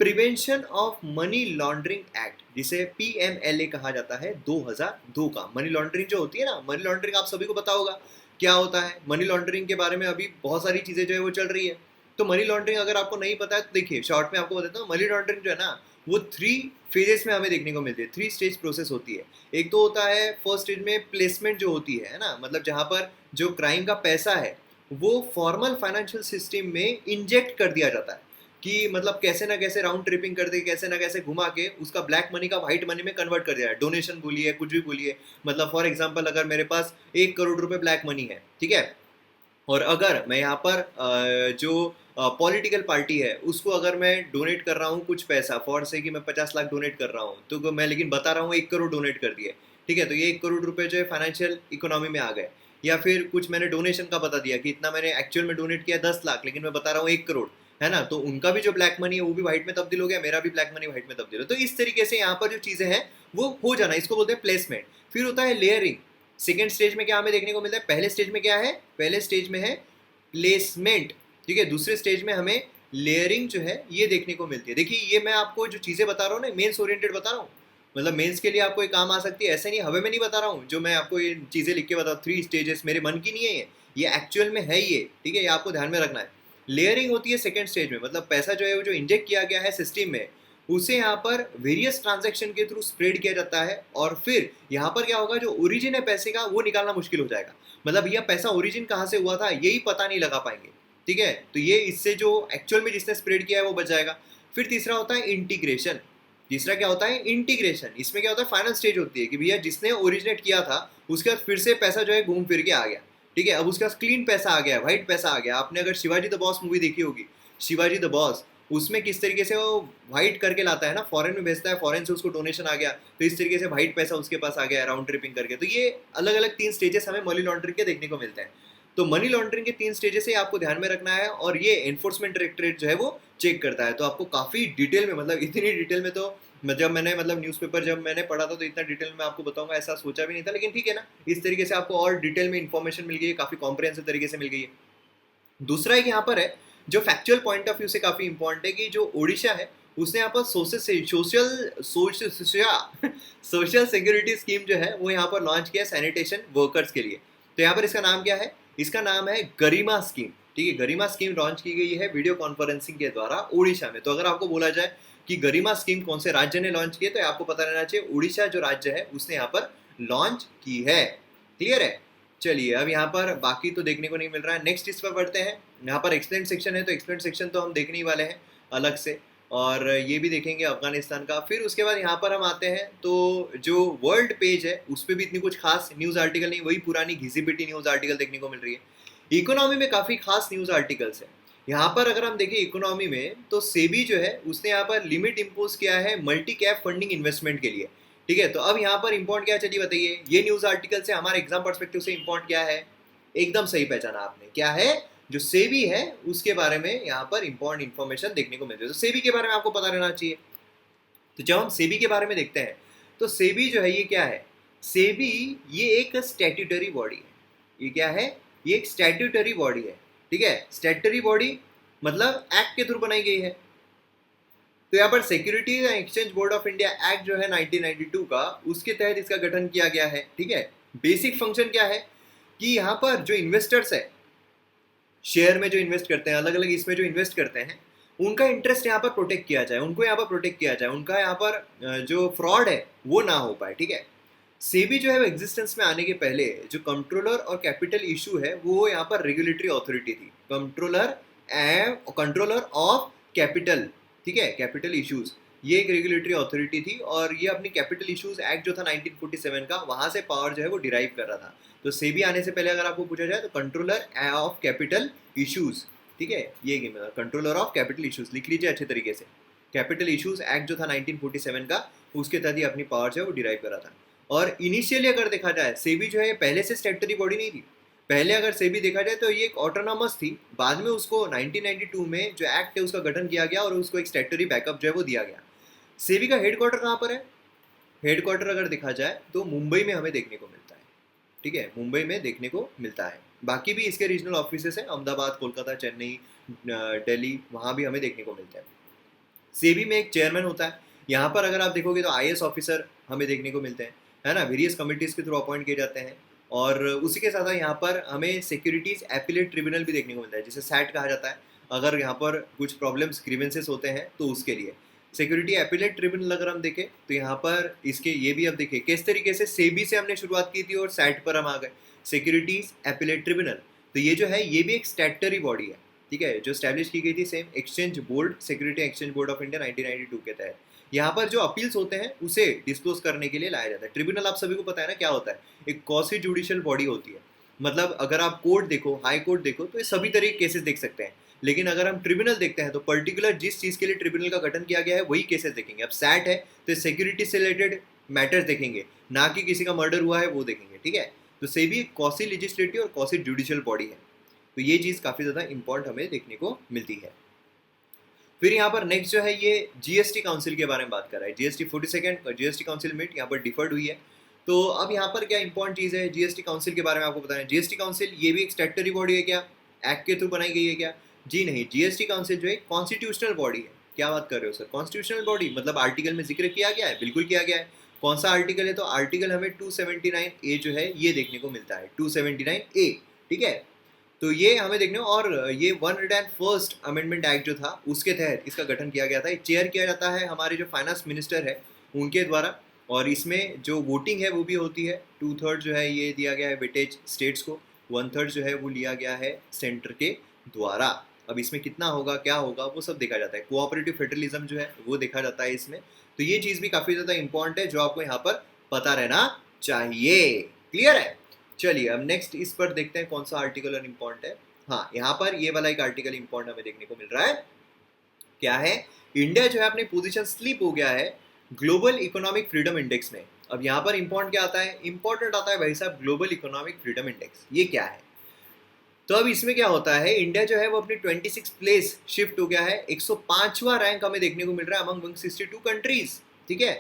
prevention of money laundering act, जिसे पीएमएलए कहा जाता है 2002 का। मनी लॉन्ड्रिंग जो होती है ना, मनी लॉन्ड्रिंग आप सभी को पता होगा क्या होता है। मनी लॉन्ड्रिंग के बारे में अभी बहुत सारी चीज़ें जो है वो चल रही है। तो मनी लॉन्ड्रिंग अगर आपको नहीं पता है तो देखिए शॉर्ट में आपको बताता हूँ। मनी लॉन्ड्रिंग जो है ना वो 3 फेजेस में हमें देखने को मिलती है, 3 स्टेज प्रोसेस होती है। एक तो होता है फर्स्ट स्टेज में प्लेसमेंट जो होती है ना, मतलब जहाँ पर जो क्राइम का पैसा है वो फॉर्मल फाइनेंशियल सिस्टम में इंजेक्ट कर दिया जाता है, कि मतलब कैसे ना कैसे राउंड ट्रिपिंग कर दे, कैसे ना कैसे घुमा के उसका ब्लैक मनी का व्हाइट मनी में कन्वर्ट कर दिया है। डोनेशन बोलिए, कुछ भी बोलिए। मतलब फॉर एग्जांपल अगर मेरे पास 1 करोड़ रुपए ब्लैक मनी है, ठीक है, और अगर मैं यहाँ पर जो पॉलिटिकल पार्टी है उसको अगर मैं डोनेट कर रहा हूँ कुछ पैसा, फॉर से कि मैं 50 लाख डोनेट कर रहा हूँ, तो मैं लेकिन बता रहा हूँ 1 करोड़ डोनेट कर दिए, ठीक है, तो ये 1 करोड़ रुपए जो है फाइनेंशियल इकोनॉमी में आ गए। या फिर कुछ मैंने डोनेशन का बता दिया कि इतना मैंने एक्चुअल में डोनेट किया 10 लाख, लेकिन मैं बता रहा हूँ 1 करोड़, है ना, तो उनका भी जो ब्लैक मनी है वो भी व्हाइट में तब्दील हो गया, मेरा भी ब्लैक मनी व्हाइट में तब्दील हो। तो इस तरीके से यहाँ पर जो चीज़ें हैं वो हो जाना, इसको बोलते हैं प्लेसमेंट। फिर होता है लेयरिंग। सेकेंड स्टेज में क्या हमें देखने को मिलता है? पहले स्टेज में क्या है? पहले स्टेज में है प्लेसमेंट, ठीक है। दूसरे स्टेज में हमें लेयरिंग जो है ये देखने को मिलती है। देखिए ये मैं आपको जो चीज़ें बता रहा हूँ ना, मेंस ओरिएंटेड बता रहा हूँ, मतलब मेंस के लिए आपको ये काम आ सकती है, ऐसे नहीं हवे में नहीं बता रहा हूँ। जो मैं आपको ये चीज़ें लिख के बता 3 स्टेजेस मेरे मन की नहीं है, ये एक्चुअल में है ये, ठीक है, ये आपको ध्यान में रखना है। लेयरिंग होती है सेकेंड स्टेज में, मतलब पैसा जो है वो जो इंजेक्ट किया गया है सिस्टम में उसे यहाँ पर वेरियस ट्रांजैक्शन के थ्रू स्प्रेड किया जाता है, और फिर यहाँ पर क्या होगा, जो ओरिजिन है पैसे का वो निकालना मुश्किल हो जाएगा। मतलब यह पैसा ओरिजिन कहाँ से हुआ था यही पता नहीं लगा पाएंगे, ठीक है, तो ये इससे जो एक्चुअल में जिसने स्प्रेड किया है वो बच जाएगा। फिर तीसरा होता है इंटीग्रेशन। तीसरा क्या होता है? इंटीग्रेशन। इसमें क्या होता है? फाइनल स्टेज होती है कि भैया जिसने ओरिजिनेट किया था उसके बाद फिर से पैसा जो है घूम फिर के आ गया, ठीक है, अब उसके पास क्लीन पैसा आ गया, वाइट पैसा आ गया। आपने अगर शिवाजी द बॉस मूवी देखी होगी, शिवाजी द बॉस, उसमें किस तरीके से वो वाइट करके लाता है ना, फॉरेन में भेजता है, फॉरेन से उसको डोनेशन आ गया, तो इस तरीके से वाइट पैसा उसके पास आ गया राउंड ट्रिपिंग करके। तो ये अलग अलग 3 स्टेजेस हमें मनी लॉन्ड्रिंग के देखने को मिलते हैं। तो मनी लॉन्ड्रिंग के 3 स्टेजेस से आपको ध्यान में रखना है, और ये एनफोर्समेंट डायरेक्टरेट जो है वो चेक करता है। तो आपको काफ़ी डिटेल में, मतलब इतनी डिटेल में तो जब मैंने न्यूज़पेपर जब मैंने पढ़ा था तो इतना डिटेल में आपको बताऊंगा ऐसा सोचा भी नहीं था, लेकिन ठीक है ना, इस तरीके से आपको और डिटेल में इन्फॉर्मेशन मिल गई है, काफ़ी कॉम्प्रिहेंसिव तरीके से मिल गई है। दूसरा एक यहाँ पर है जो फैक्चुअल पॉइंट ऑफ व्यू से काफ़ी इंपॉर्टेंट है कि जो ओडिशा है उसने यहाँ पर सोशल सिक्योरिटी स्कीम जो है वो यहाँ पर लॉन्च किया सैनिटेशन वर्कर्स के लिए। तो यहाँ पर इसका नाम क्या है? इसका नाम है गरिमा स्कीम, ठीक है। गरिमा स्कीम लॉन्च की गई है वीडियो कॉन्फ्रेंसिंग के द्वारा ओडिशा में। तो अगर आपको बोला जाए कि गरिमा स्कीम कौन से राज्य ने लॉन्च की है, तो आपको पता रहना चाहिए उड़ीसा जो राज्य है उसने यहाँ पर लॉन्च की है। क्लियर है? चलिए, अब यहाँ पर बाकी तो देखने को नहीं मिल रहा है। नेक्स्ट इस पर बढ़ते हैं। यहाँ पर एक्सप्लेन सेक्शन है, तो एक्सप्लेन सेक्शन तो हम देखने ही वाले हैं अलग से, और ये भी देखेंगे अफगानिस्तान का। फिर उसके बाद यहाँ पर हम आते हैं तो जो वर्ल्ड पेज है उस पर भी इतनी कुछ खास न्यूज़ आर्टिकल नहीं, वही पुरानी घिसी पिटी न्यूज़ आर्टिकल देखने को मिल रही है। इकोनॉमी में काफ़ी खास न्यूज़ आर्टिकल्स है। यहाँ पर अगर हम देखें इकोनॉमी में, तो सेबी जो है उसने यहाँ पर लिमिट इम्पोज किया है मल्टी कैप फंडिंग इन्वेस्टमेंट के लिए, ठीक है। तो अब यहाँ पर इंपॉर्टेंट क्या है, चलिए बताइए। ये न्यूज़ आर्टिकल से हमारे एग्जाम पर्सपेक्टिव से इंपॉर्टेंट क्या है? एकदम सही पहचाना आपने, क्या है? जो सेबी है उसके बारे में यहाँ पर इंपॉर्टेंट इन्फॉर्मेशन देखने को मिलती है। तो सेबी के बारे में आपको पता रहना चाहिए। तो जब हम सेबी के बारे में देखते हैं तो सेबी जो है ये क्या है? सेबी ये एक स्टैट्यूटरी बॉडी है। ये क्या है? ये एक स्टैट्यूटरी बॉडी है, ठीक है। स्टैट्यूटरी बॉडी मतलब एक्ट के थ्रू बनाई गई है। तो यहाँ पर securities and exchange board of India act जो है 1992 का, उसके तहत इसका गठन किया गया है, ठीक है। बेसिक फंक्शन क्या है कि यहाँ पर जो इन्वेस्टर्स है, शेयर में जो इन्वेस्ट करते हैं, अलग अलग इसमें जो इन्वेस्ट करते हैं, उनका इंटरेस्ट यहाँ पर प्रोटेक्ट किया जाए, उनको यहाँ पर प्रोटेक्ट किया जाए, उनका यहाँ पर जो फ्रॉड है वो ना हो पाए, ठीक है। सेबी जो है वो एग्जिस्टेंस में आने के पहले जो कंट्रोलर और कैपिटल इशू है वो यहाँ पर रेगुलेटरी अथॉरिटी थी, कंट्रोलर ऑफ कैपिटल, ठीक है, कैपिटल इश्यूज, ये एक रेगुलेटरी अथॉरिटी थी। और ये अपनी कैपिटल इश्यूज एक्ट जो था 1947 का, वहाँ से पावर जो है वो डिराइव कर रहा था। तो सेबी आने से पहले अगर आपको पूछा जाए तो कंट्रोलर ऑफ कैपिटल इश्यूज, ठीक है, ये कंट्रोलर ऑफ कैपिटल इश्यूज लिख लीजिए अच्छे तरीके से। कैपिटल इश्यूज एक्ट जो था 1947 का, उसके तहत ही अपनी पावर जो है वो डिराइव कर रहा था। और इनिशियली अगर देखा जाए सेबी जो है पहले से स्टैट्यूटरी बॉडी नहीं थी। पहले अगर सेबी देखा जाए तो ये एक ऑटोनॉमस थी, बाद में उसको 1992 में जो एक्ट है उसका गठन किया गया और उसको एक स्टैट्यूटरी बैकअप जो है वो दिया गया। सेबी का हेडक्वार्टर कहाँ पर है? हेडक्वार्टर अगर देखा जाए तो मुंबई में हमें देखने को मिलता है, ठीक है, मुंबई में देखने को मिलता है। बाकी भी इसके रीजनल ऑफिसेस हैं, अहमदाबाद, कोलकाता, चेन्नई, दिल्ली, वहाँ भी हमें देखने को मिलता है। सेबी में एक चेयरमैन होता है। यहाँ पर अगर आप देखोगे तो IAS ऑफिसर हमें देखने को मिलते हैं, है ना, वेरियस कमिटीज़ के थ्रू अपॉइंट किए जाते हैं। और उसी के साथ यहाँ पर हमें सिक्योरिटीज़ एपिलेट ट्रिब्यूनल भी देखने को मिलता है, जिसे सैट कहा जाता है। अगर यहाँ पर कुछ प्रॉब्लम्स ग्रीवेंसेस होते हैं तो उसके लिए सिक्योरिटी एपिलेट ट्रिब्यूनल अगर हम देखें तो यहाँ पर इसके ये भी अब देखिए किस तरीके से सेबी से हमने शुरुआत की थी और सैट पर हम आ गए, सिक्योरिटीज़ एपिलेट ट्रिब्यूनल। तो ये जो है ये भी एक स्टैट्यूटरी बॉडी है, ठीक है, जो स्टैब्लिश की गई थी same exchange board, security exchange board of India 1992 के तहत। यहाँ पर जो अपील्स होते हैं उसे डिस्क्लोज करने के लिए लाया जाता है। ट्रिब्यूनल आप सभी को पता है ना क्या होता है, एक क्वासी जुडिशियल बॉडी होती है। मतलब अगर आप कोर्ट देखो, हाई कोर्ट देखो, तो ये सभी तरह के केसेस देख सकते हैं। लेकिन अगर हम ट्रिब्यूनल देखते हैं तो पर्टिकुलर जिस चीज़ के लिए ट्रिब्यूनल का गठन किया गया है वही केसेस देखेंगे। अब सैट है तो सिक्योरिटी से रिलेटेड मैटर्स देखेंगे, ना कि किसी का मर्डर हुआ है वो देखेंगे, ठीक है। तो सेबी क्वासी लेजिस्लेटिव और क्वासी जुडिशियल बॉडी है। तो ये चीज़ काफ़ी ज़्यादा इंपॉर्टेंट हमें देखने को मिलती है। फिर यहाँ पर नेक्स्ट जो है ये GST काउंसिल के बारे में बात कर रहा है। GST 42nd और GST काउंसिल मीट यहाँ पर डिफर्ड हुई है। तो अब यहाँ पर क्या इंपॉर्टेंट चीज़ है GST काउंसिल के बारे में आपको बताना है। GST काउंसिल ये भी एक स्टैट्यूटरी बॉडी है क्या? एक्ट के थ्रू बनाई गई है क्या? जी नहीं, GST काउंसिल जो है कॉन्स्टिट्यूशनल बॉडी है। क्या बात कर रहे हो सर, कॉन्स्टिट्यूशनल बॉडी मतलब आर्टिकल में जिक्र किया गया है? बिल्कुल किया गया है। कौन सा आर्टिकल है? तो आर्टिकल हमें 279A जो है ये देखने को मिलता है, 279A, ठीक है। तो ये हमें देखने को, और ये 101st अमेंडमेंट एक्ट जो था उसके तहत इसका गठन किया गया था। चेयर किया जाता है हमारे जो फाइनेंस मिनिस्टर है उनके द्वारा, और इसमें जो वोटिंग है वो भी होती है। 2/3 जो है ये दिया गया है वेटेज स्टेट्स को, 1/3 जो है वो लिया गया है सेंटर के द्वारा। अब इसमें कितना होगा, क्या होगा, वो सब देखा जाता है। कोऑपरेटिव फेडरलिज्म जो है वो देखा जाता है इसमें। तो ये चीज़ भी काफ़ी ज़्यादा इंपॉर्टेंट है जो आपको यहाँ पर पता रहना चाहिए। क्लियर है? चलिए अब नेक्स्ट इस पर देखते हैं कौन सा आर्टिकल इम्पॉर्टेंट है। हाँ, यहाँ पर ये वाला एक आर्टिकल इम्पॉर्टेंट हमें देखने को मिल रहा है। क्या है? इंडिया जो है अपनी पोजीशन स्लिप हो गया है ग्लोबल इकोनॉमिक फ्रीडम इंडेक्स में। अब यहाँ पर इंपॉर्टेंट क्या आता है? इंपॉर्टेंट आता है भाई साहब ग्लोबल इकोनॉमिक फ्रीडम इंडेक्स। ये क्या है? तो अब इसमें क्या होता है, इंडिया जो है वो अपनी 26 प्लेस शिफ्ट हो गया है, 105वां रैंक हमें देखने को मिल रहा है अमंग 162 कंट्रीज। ठीक है,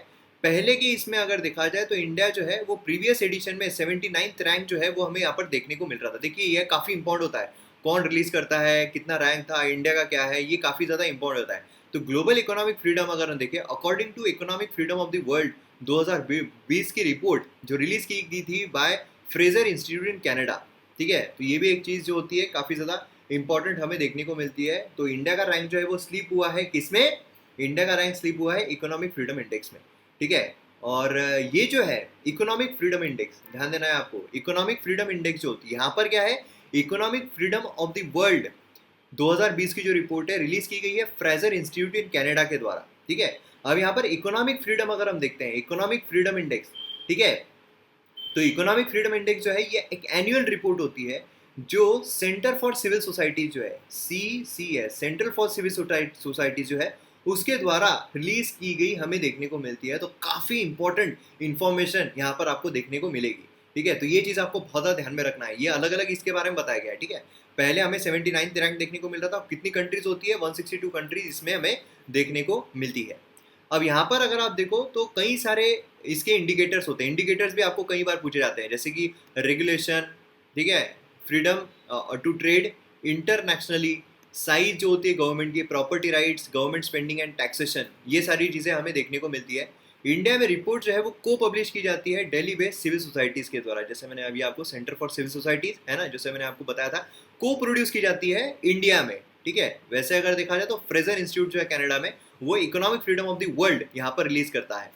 पहले की इसमें अगर देखा जाए तो इंडिया जो है वो प्रीवियस एडिशन में 79th रैंक जो है वो हमें यहाँ पर देखने को मिल रहा था। देखिए यह काफ़ी इंपॉर्टेंट होता है, कौन रिलीज करता है, कितना रैंक था, इंडिया का क्या है, ये काफ़ी ज़्यादा इंपॉर्टेंट होता है। तो ग्लोबल इकोनॉमिक फ्रीडम अगर हम देखें, according to economic freedom of the world 2020 की रिपोर्ट जो रिलीज की गई थी by Fraser Institute in Canada. ठीक है, तो ये भी एक चीज़ जो होती है काफ़ी ज़्यादा इंपॉर्टेंट हमें देखने को मिलती है। तो इंडिया का रैंक जो है वो स्लिप हुआ है किसमें? इंडिया का रैंक स्लिप हुआ है इकोनॉमिक फ्रीडम इंडेक्स में। ठीक है, और ये जो है इकोनॉमिक फ्रीडम इंडेक्स, ध्यान देना है आपको, इकोनॉमिक फ्रीडम इंडेक्स जो होती है यहाँ पर क्या है, economic freedom of the world 2020 की जो रिपोर्ट है रिलीज की गई है फ्रेजर इंस्टीट्यूट इन कनाडा के द्वारा। ठीक है, अब यहाँ पर इकोनॉमिक फ्रीडम अगर हम देखते हैं, इकोनॉमिक फ्रीडम इंडेक्स, ठीक है, तो इकोनॉमिक फ्रीडम इंडेक्स जो है ये एक एनुअल रिपोर्ट होती है जो सेंटर फॉर सिविल सोसाइटीज जो है CCS, central for civil societies जो है उसके द्वारा रिलीज की गई हमें देखने को मिलती है। तो काफ़ी इंपॉर्टेंट इंफॉर्मेशन यहाँ पर आपको देखने को मिलेगी। ठीक है, तो ये चीज़ आपको बहुत ज़्यादा ध्यान में रखना है, ये अलग अलग इसके बारे में बताया गया है। ठीक है, पहले हमें 79th रैंक देखने को मिल रहा था, कितनी कंट्रीज होती है, 162 कंट्रीज इसमें हमें देखने को मिलती है। अब यहाँ पर अगर आप देखो तो कई सारे इसके इंडिकेटर्स होते हैं, इंडिकेटर्स भी आपको कई बार पूछे जाते हैं, जैसे कि रेगुलेशन, ठीक है, freedom to trade internationally, size जो होती है गवर्नमेंट की, property rights, government spending and taxation, ये सारी चीज़ें हमें देखने को मिलती है। इंडिया में रिपोर्ट जो है वो को पब्लिश की जाती है दिल्ली बेस्ड सिविल सोसाइटीज़ के द्वारा, जैसे मैंने अभी आपको सेंटर फॉर सिविल सोसाइटीज़ है ना, जैसे मैंने आपको बताया था, को प्रोड्यूस की जाती है इंडिया में। ठीक है, वैसे अगर देखा जाए तो फ्रेजर इंस्टीट्यूट जो है कनाडा में वो economic freedom of the world यहाँ पर रिलीज करता है।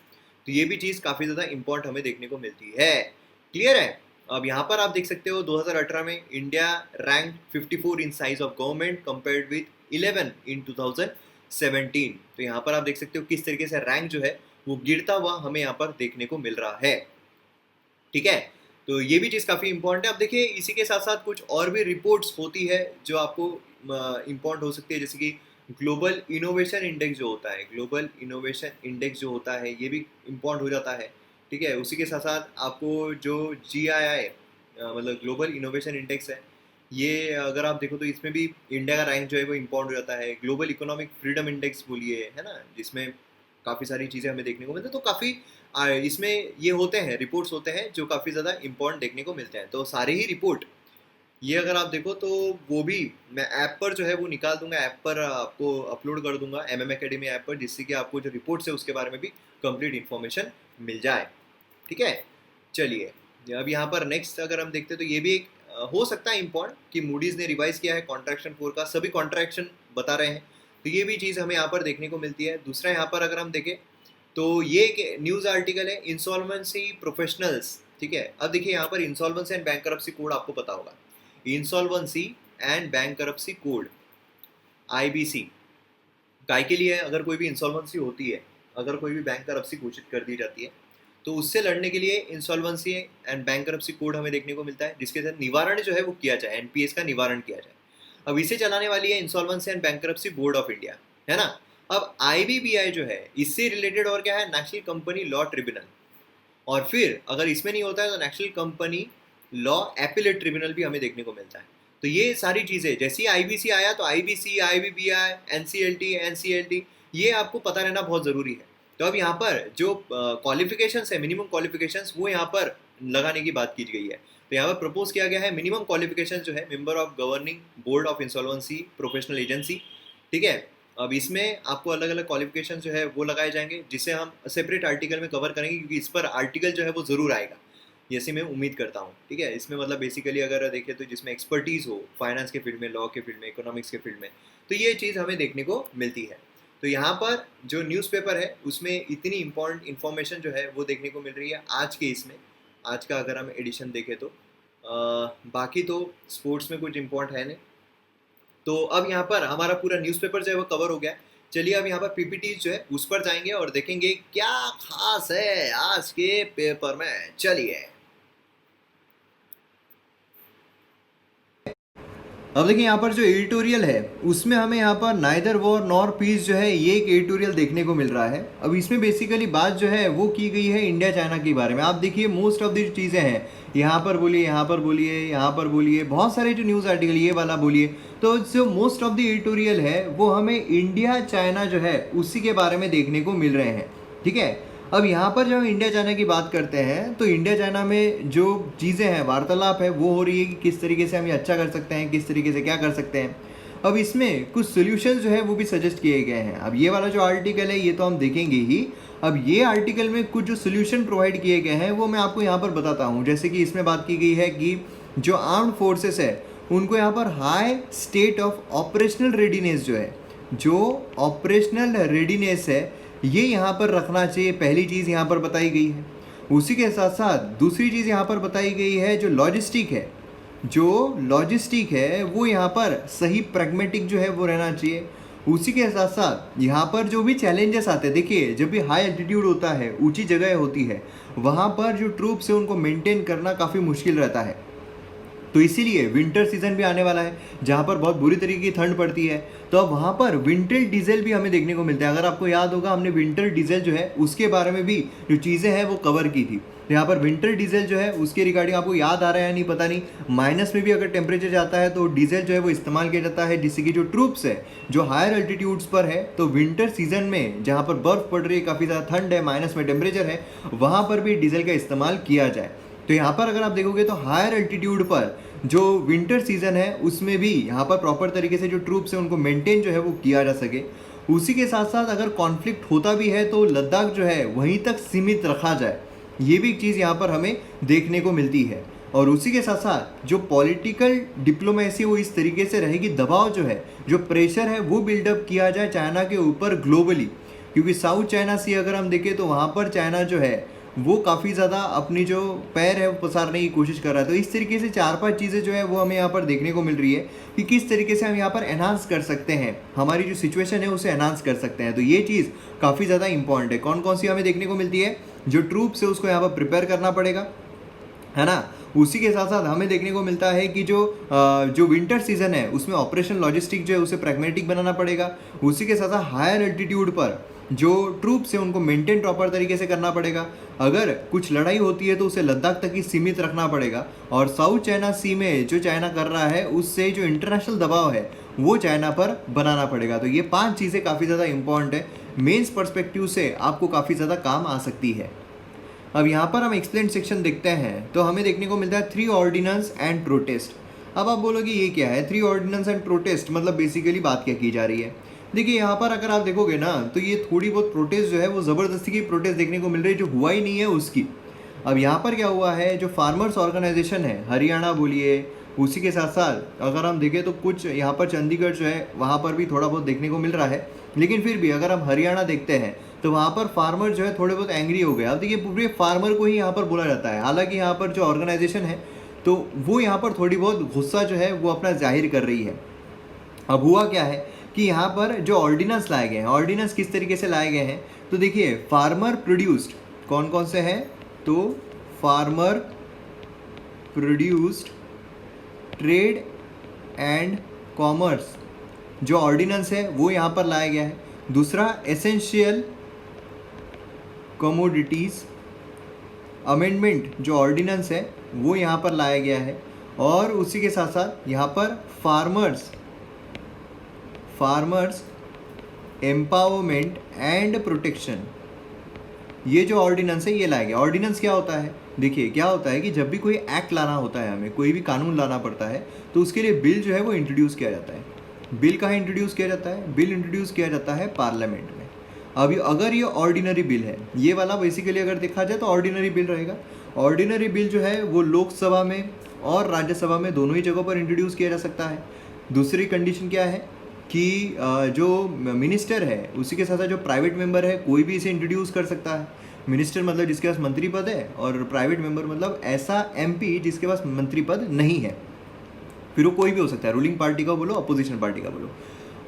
तो ये भी चीज़ काफ़ी ज़्यादा इंपॉर्टेंट हमें देखने को मिलती है। क्लियर है? अब यहाँ पर आप देख सकते हो 2018 में India rank 54 in size of government compared with 11 इन 2017। तो यहाँ पर आप देख सकते हो किस तरीके से रैंक जो है वो गिरता हुआ हमें यहाँ पर देखने को मिल रहा है। ठीक है, तो ये भी चीज़ काफ़ी इंपॉर्टेंट है। अब देखिए इसी के साथ साथ कुछ और भी रिपोर्ट्स होती है जो आपको इंपॉर्टेंट हो सकती है, जैसे कि ग्लोबल इनोवेशन इंडेक्स जो होता है, ग्लोबल इनोवेशन इंडेक्स जो होता है ये भी इम्पॉर्टेंट हो जाता है। ठीक है, उसी के साथ साथ आपको जो GII मतलब ग्लोबल इनोवेशन इंडेक्स है, ये अगर आप देखो तो इसमें भी इंडिया का रैंक जो है वो इम्पॉर्टेंट हो जाता है। ग्लोबल इकोनॉमिक फ्रीडम इंडेक्स बोलिए, है ना, जिसमें काफ़ी सारी चीज़ें हमें देखने को मिलती है। तो काफ़ी इसमें ये होते हैं, रिपोर्ट्स होते हैं जो काफ़ी ज़्यादा इंपॉर्टेंट देखने को मिलते हैं। तो सारे ही रिपोर्ट ये अगर आप देखो तो वो भी मैं ऐप पर जो है वो निकाल दूंगा, ऐप पर आपको अपलोड कर दूंगा MM Academy ऐप पर, जिससे कि आपको जो रिपोर्ट्स है उसके बारे में भी कंप्लीट इन्फॉर्मेशन मिल जाए। ठीक है, चलिए अब यहाँ पर नेक्स्ट अगर हम देखते हैं तो ये भी एक हो सकता है इम्पॉर्टेंट कि मूडीज़ ने रिवाइज किया है कॉन्ट्रैक्शन फोरकास्ट, सभी कॉन्ट्रैक्शन बता रहे हैं, तो ये भी चीज़ हमें यहाँ पर देखने को मिलती है। दूसरा यहाँ पर अगर हम देखें तो ये एक न्यूज़ आर्टिकल है, इंसॉल्वेंसी प्रोफेशनल्स। ठीक है, अब देखिए यहाँ पर इंसॉल्वेंसी एंड बैंकरप्सी कोड आपको पता होगा, insolvency and bankruptcy code IBC काय के लिए, अगर कोई भी इंसॉल्वेंसी होती है, अगर कोई भी बैंकरप्सी घोषित कर दी जाती है तो उससे लड़ने के लिए इंसॉल्वेंसी एंड बैंकरप्सी कोड हमें देखने को मिलता है, जिसके साथ निवारण जो है वो किया जाए, NPS का निवारण किया जाए। अब इसे चलाने वाली है insolvency and bankruptcy board of India, है ना। अब IBBI जो है इससे रिलेटेड और क्या है, नेशनल कंपनी लॉ ट्रिब्यूनल, और फिर अगर इसमें नहीं होता है तो national company law appellate tribunal भी हमें देखने को मिलता है। तो ये सारी चीज़ें, जैसे ही IBC आया तो IBC, IBBI, NCLT ये आपको पता रहना बहुत ज़रूरी है। तो अब यहाँ पर जो क्वालिफिकेशंस है, मिनिमम क्वालिफिकेशंस, वो यहाँ पर लगाने की बात की गई है। तो यहाँ पर प्रपोज किया गया है मिनिमम क्वालिफिकेशन जो है member of governing board of insolvency professional agency. ठीक है, अब इसमें आपको अलग अलग क्वालिफिकेशन जो है वो लगाए जाएंगे, जिसे हम सेपरेट आर्टिकल में कवर करेंगे, क्योंकि इस पर आर्टिकल जो है वो ज़रूर आएगा, जैसे मैं उम्मीद करता हूँ। ठीक है, इसमें मतलब बेसिकली अगर देखें तो जिसमें एक्सपर्टीज़ हो फाइनेंस के फील्ड में, लॉ के फील्ड में, इकोनॉमिक्स के फील्ड में, तो ये चीज़ हमें देखने को मिलती है। तो यहाँ पर जो न्यूज़पेपर है उसमें इतनी इम्पॉर्टेंट इन्फॉर्मेशन जो है वो देखने को मिल रही है आज के इसमें, आज का अगर हम एडिशन देखें तो बाकी तो स्पोर्ट्स में कुछ इम्पोर्टेंट है नहीं। तो अब यहाँ पर हमारा पूरा न्यूज़पेपर जो है वो कवर हो गया है। चलिए अब यहाँ पर पीपीटी जो है उस पर जाएंगे और देखेंगे क्या खास है आज के पेपर में। चलिए अब देखिए यहाँ पर जो एडिटोरियल है उसमें हमें यहाँ पर नाइदर वॉर नॉर पीस जो है ये एक एडिटोरियल देखने को मिल रहा है। अब इसमें बेसिकली बात जो है वो की गई है इंडिया चाइना के बारे में। आप देखिए मोस्ट ऑफ दी चीज़ें हैं, यहाँ पर बोलिए, यहाँ पर बोलिए, यहाँ पर बोलिए, बहुत सारे जो न्यूज़ आर्टिकल ये वाला बोलिए, तो जो मोस्ट ऑफ द एडिटोरियल है वो हमें इंडिया चाइना जो है उसी के बारे में देखने को मिल रहे हैं। ठीक है, अब यहाँ पर जब हम इंडिया चाइना की बात करते हैं तो इंडिया चाइना में जो चीज़ें हैं, वार्तालाप है, वो हो रही है कि किस तरीके से हम ये अच्छा कर सकते हैं, किस तरीके से क्या कर सकते हैं। अब इसमें कुछ सोल्यूशंस जो है वो भी सजेस्ट किए गए हैं। अब ये वाला जो आर्टिकल है ये तो हम देखेंगे ही। अब ये आर्टिकल में कुछ जो सोल्यूशन प्रोवाइड किए गए हैं वो मैं आपको यहाँ पर बताता हूँ। जैसे कि इसमें बात की गई है कि जो आर्म्ड फोर्सेस है उनको यहाँ पर high state of operational readiness जो है, जो ऑपरेशनल रेडीनेस है ये यहाँ पर रखना चाहिए। पहली चीज़ यहाँ पर बताई गई है। उसी के साथ साथ दूसरी चीज़ यहाँ पर बताई गई है जो लॉजिस्टिक है, जो लॉजिस्टिक है वो यहाँ पर सही प्रैग्मेटिक जो है वो रहना चाहिए। उसी के साथ साथ यहाँ पर जो भी चैलेंजेस आते हैं, देखिए जब भी हाई एल्टीट्यूड होता है, ऊंची जगह होती है, वहाँ पर जो ट्रूप्स है उनको मेंटेन करना काफ़ी मुश्किल रहता है। तो इसीलिए विंटर सीजन भी आने वाला है जहाँ पर बहुत बुरी तरीके की ठंड पड़ती है, तो अब वहाँ पर विंटर डीजल भी हमें देखने को मिलता है। अगर आपको याद होगा हमने विंटर डीजल जो है उसके बारे में भी जो चीज़ें हैं वो कवर की थी। तो यहाँ पर विंटर डीजल जो है उसके रिगार्डिंग आपको याद आ रहा है या नहीं पता नहीं, माइनस में भी अगर टेम्परेचर जाता है तो डीजल जो है वो इस्तेमाल किया जाता है, जिससे कि जो ट्रूप्स है जो हायर अल्टीट्यूड्स पर है, तो विंटर सीजन में जहाँ पर बर्फ़ पड़ रही है, काफ़ी ज़्यादा ठंड है, माइनस में टेम्परेचर है, वहाँ पर भी डीजल का इस्तेमाल किया जाए। तो यहाँ पर अगर आप देखोगे तो हायर अल्टीट्यूड पर जो विंटर सीजन है उसमें भी यहाँ पर प्रॉपर तरीके से जो ट्रूप्स है उनको मेंटेन जो है वो किया जा सके। उसी के साथ साथ अगर कॉन्फ्लिक्ट होता भी है तो लद्दाख जो है वहीं तक सीमित रखा जाए, ये भी एक चीज़ यहाँ पर हमें देखने को मिलती है। और उसी के साथ साथ जो पॉलिटिकल डिप्लोमेसी वो इस तरीके से रहेगी, दबाव जो है, जो प्रेशर है वो बिल्डअप किया जाए चाइना के ऊपर ग्लोबली, क्योंकि साउथ चाइना सी अगर हम देखें तो वहाँ पर चाइना जो है वो काफ़ी ज़्यादा अपनी जो पैर है वो पसारने की कोशिश कर रहा है। तो इस तरीके से 4-5 चीज़ें जो है वो हमें यहाँ पर देखने को मिल रही है कि किस तरीके से हम यहाँ पर एनहांस कर सकते हैं, हमारी जो सिचुएशन है उसे एनहांस कर सकते हैं। तो ये चीज़ काफ़ी ज़्यादा इंपॉर्टेंट है। कौन कौन सी हमें देखने को मिलती है, जो ट्रूप्स है उसको यहाँ पर प्रिपेयर करना पड़ेगा, है ना। उसी के साथ साथ हमें देखने को मिलता है कि जो विंटर सीजन है उसमें ऑपरेशन लॉजिस्टिक जो है उसे प्रैग्मेटिक बनाना पड़ेगा। उसी के साथ साथ हायर एल्टीट्यूड पर जो ट्रूप्स है उनको मेंटेन प्रॉपर तरीके से करना पड़ेगा। अगर कुछ लड़ाई होती है तो उसे लद्दाख तक ही सीमित रखना पड़ेगा। और साउथ चाइना सी में जो चाइना कर रहा है उससे जो इंटरनेशनल दबाव है वो चाइना पर बनाना पड़ेगा। तो ये 5 चीज़ें काफ़ी ज़्यादा इंपॉर्टेंट है, मेंस पर्सपेक्टिव से आपको काफ़ी ज़्यादा काम आ सकती है। अब यहाँ पर हम एक्सप्लेन सेक्शन देखते हैं तो हमें देखने को मिलता है 3 ऑर्डिनेंस एंड प्रोटेस्ट। अब आप बोलोगे ये क्या है 3 ऑर्डिनेंस एंड प्रोटेस्ट, मतलब बेसिकली बात क्या की जा रही है। देखिए यहाँ पर अगर आप देखोगे ना तो ये थोड़ी बहुत प्रोटेस्ट जो है वो ज़बरदस्ती की प्रोटेस्ट देखने को मिल रही है, जो हुआ ही नहीं है उसकी। अब यहाँ पर क्या हुआ है, जो फार्मर्स ऑर्गेनाइजेशन है हरियाणा बोलिए, उसी के साथ साथ अगर हम देखें तो कुछ यहाँ पर चंडीगढ़ जो है वहाँ पर भी थोड़ा बहुत देखने को मिल रहा है। लेकिन फिर भी अगर हम हरियाणा देखते हैं तो वहाँ पर फार्मर जो है थोड़े बहुत एंग्री हो गए। अब देखिए पूरे फार्मर को ही यहाँ पर बोला जाता है, हालांकि यहाँ पर जो ऑर्गेनाइजेशन है तो वो यहाँ पर थोड़ी बहुत गुस्सा जो है वो अपना जाहिर कर रही है। अब हुआ क्या है कि यहाँ पर जो ऑर्डिनेंस लाए गए हैं, ऑर्डिनेंस किस तरीके से लाए गए हैं तो देखिए फार्मर प्रोड्यूस्ड कौन कौन से हैं, तो farmer produced trade and commerce जो ऑर्डिनेंस है वो यहाँ पर लाया गया है। दूसरा एसेंशियल कमोडिटीज़ अमेंडमेंट जो ऑर्डिनेंस है वो यहाँ पर लाया गया है। और उसी के साथ साथ यहाँ पर फार्मर्स एम्पावरमेंट एंड प्रोटेक्शन ये जो ऑर्डिनेंस है ये लाया गया। ऑर्डिनेंस क्या होता है, देखिए क्या होता है कि जब भी कोई एक्ट लाना होता है, हमें कोई भी कानून लाना पड़ता है तो उसके लिए बिल जो है वो इंट्रोड्यूस किया जाता है। बिल कहाँ इंट्रोड्यूस किया जाता है, बिल इंट्रोड्यूस किया जाता है पार्लियामेंट में। अभी अगर ये ऑर्डिनरी बिल है, ये वाला बेसिकली अगर देखा जाए तो ऑर्डिनरी बिल रहेगा। ऑर्डिनरी बिल जो है वो लोकसभा में और राज्यसभा में दोनों ही जगहों पर इंट्रोड्यूस किया जा सकता है। दूसरी कंडीशन क्या है कि जो मिनिस्टर है उसी के साथ साथ जो प्राइवेट मेंबर है कोई भी इसे इंट्रोड्यूस कर सकता है। मिनिस्टर मतलब जिसके पास मंत्री पद है, और प्राइवेट मेंबर मतलब ऐसा एमपी जिसके पास मंत्री पद नहीं है। फिर वो कोई भी हो सकता है, रूलिंग पार्टी का बोलो, अपोजिशन पार्टी का बोलो।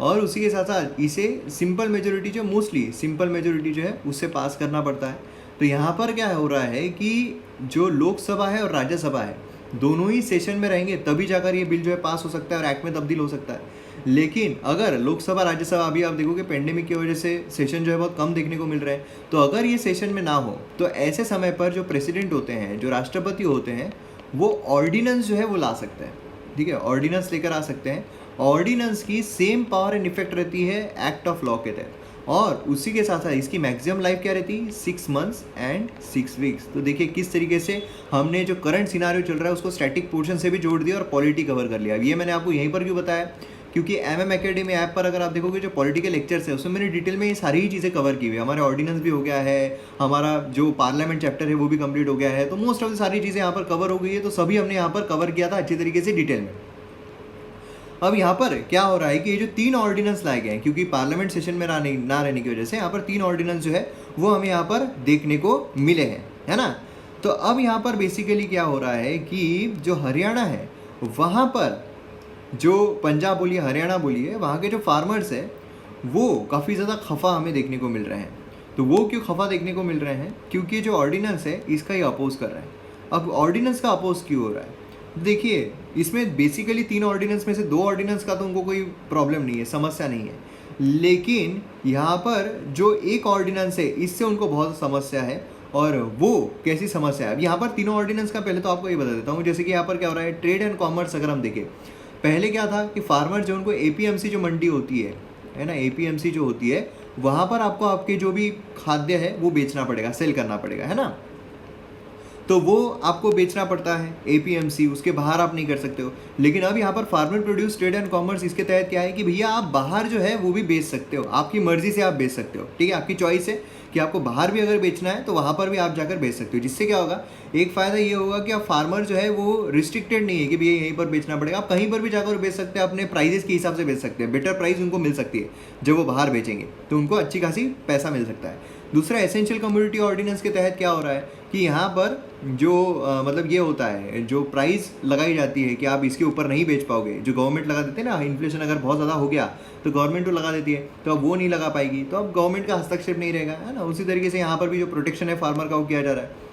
और उसी के साथ साथ इसे सिंपल मेजोरिटी जो मोस्टली सिंपल मेजोरिटी जो है उससे पास करना पड़ता है। तो यहाँ पर क्या हो रहा है कि जो लोकसभा है और राज्यसभा है दोनों ही सेशन में रहेंगे तभी जाकर ये बिल जो है पास हो सकता है और एक्ट में तब्दील हो सकता है। लेकिन अगर लोकसभा राज्यसभा, अभी आप देखोगे पेंडेमिक की वजह से सेशन जो है बहुत कम देखने को मिल रहे हैं, तो अगर ये सेशन में ना हो तो ऐसे समय पर जो प्रेसिडेंट होते हैं, जो राष्ट्रपति होते हैं, वो ऑर्डिनेंस जो है वो ला सकते हैं। ठीक है, ऑर्डिनेंस लेकर आ सकते हैं। ऑर्डिनेंस की सेम पावर एंड इफेक्ट रहती है एक्ट ऑफ लॉ के तहत, और उसी के साथ साथ इसकी मैक्सिमम लाइफ क्या रहती है, 6 months एंड 6 weeks। तो देखिए किस तरीके से हमने जो करंट सिनारियो चल रहा है उसको स्टैटिक पोर्शन से भी जोड़ दिया और पॉलिटी कवर कर लिया। अब ये मैंने आपको यहीं पर क्यों बताया, क्योंकि MM Academy ऐप पर अगर आप देखोगे जो पॉलिटिकल लेक्चर्स है उसमें मैंने डिटेल में ये सारी ही चीज़ें कवर की हुई है। हमारा ऑर्डिनेंस भी हो गया है, हमारा जो पार्लियामेंट चैप्टर है वो भी कंप्लीट हो गया है, तो मोस्ट ऑफ द सारी चीज़ें यहाँ पर कवर हो गई है। तो सभी हमने यहाँ पर कवर किया था अच्छी तरीके से डिटेल में। अब यहाँ पर क्या हो रहा है कि ये जो 3 ऑर्डिनेंस लाए गए हैं, क्योंकि पार्लियामेंट सेशन में ना रहने की वजह से यहाँ पर 3 ऑर्डिनेंस जो है वो हमें यहाँ पर देखने को मिले हैं, है ना। तो अब यहाँ पर बेसिकली क्या हो रहा है कि जो हरियाणा है वहाँ पर, जो पंजाब बोलिए, हरियाणा बोलिए, वहाँ के जो फार्मर्स है वो काफ़ी ज़्यादा खफा हमें देखने को मिल रहे हैं। तो वो क्यों खफा देखने को मिल रहे हैं, क्योंकि जो ऑर्डिनेंस है इसका ही अपोज कर रहे हैं। अब ऑर्डिनेंस का अपोज क्यों हो रहा है, देखिए इसमें बेसिकली 3 ऑर्डिनेंस में से 2 ऑर्डिनेंस का तो उनको कोई प्रॉब्लम नहीं है, समस्या नहीं है, लेकिन यहाँ पर जो एक ऑर्डिनेंस है इससे उनको बहुत समस्या है। और वो कैसी समस्या है, अब यहाँ पर तीनों ऑर्डिनेंस का पहले तो आपको ये बता देता हूँ। जैसे कि यहाँ पर क्या हो रहा है, ट्रेड एंड कॉमर्स अगर हम देखें, पहले क्या था कि फार्मर जो उनको APMC जो मंडी होती है ना, APMC जो होती है वहाँ पर आपको आपके जो भी खाद्य है वो बेचना पड़ेगा, सेल करना पड़ेगा, है ना। तो वो आपको बेचना पड़ता है APMC, उसके बाहर आप नहीं कर सकते हो। लेकिन अब यहाँ पर farmer produce trade and commerce इसके तहत क्या है कि भैया आप बाहर जो है वो भी बेच सकते हो, आपकी मर्जी से आप बेच सकते हो। ठीक है, आपकी चॉइस है कि आपको बाहर भी अगर बेचना है तो वहाँ पर भी आप जाकर बेच सकते हो। जिससे क्या होगा, एक फ़ायदा ये होगा कि आप फार्मर जो है वो रिस्ट्रिक्टेड नहीं है कि भैया यहीं पर बेचना पड़ेगा, आप कहीं पर भी जाकर बेच सकते हैं, अपने प्राइजेस के हिसाब से बेच सकते हैं। बेटर प्राइस उनको मिल सकती है जब वो बाहर बेचेंगे, तो उनको अच्छी खासी पैसा मिल सकता है। दूसरा, एसेंशियल कमोडिटी ऑर्डिनेंस के तहत क्या हो रहा है कि यहाँ पर जो मतलब ये होता है, जो प्राइस लगाई जाती है कि आप इसके ऊपर नहीं बेच पाओगे, जो गवर्नमेंट लगा देते हैं ना, इन्फ्लेशन अगर बहुत ज़्यादा हो गया तो गवर्नमेंट तो लगा देती है, तो अब वो नहीं लगा पाएगी, तो अब गवर्नमेंट का हस्तक्षेप नहीं रहेगा, है ना। उसी तरीके से यहाँ पर भी जो प्रोटेक्शन है फार्मर का वो किया जा रहा है।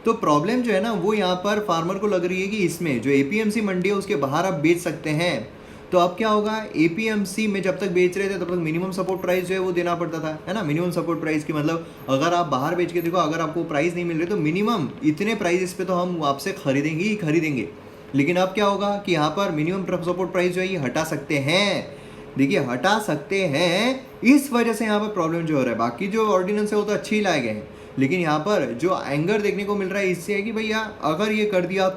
तो प्रॉब्लम जो है ना वो यहाँ पर फार्मर को लग रही है कि इसमें जो APMC मंडी है उसके बाहर आप बेच सकते हैं। तो अब क्या होगा, APMC में जब तक बेच रहे थे तब तक मिनिमम सपोर्ट प्राइस जो है वो देना पड़ता था, है ना। मिनिमम सपोर्ट प्राइस की मतलब अगर आप बाहर बेच के देखो, अगर आपको प्राइस नहीं मिल रही तो मिनिमम इतने प्राइस पे तो हम आपसे खरीदेंगे ही खरीदेंगे। लेकिन अब क्या होगा कि यहाँ पर मिनिमम सपोर्ट प्राइस जो है ये हटा सकते हैं। देखिए हटा सकते हैं, इस वजह से यहाँ पर प्रॉब्लम जो हो रहा है। बाकी जो ऑर्डिनेंस है वो तो अच्छे ही लाए गए हैं, लेकिन यहाँ पर जो एंगर देखने को मिल रहा है इससे है कि भैया अगर ये कर दिया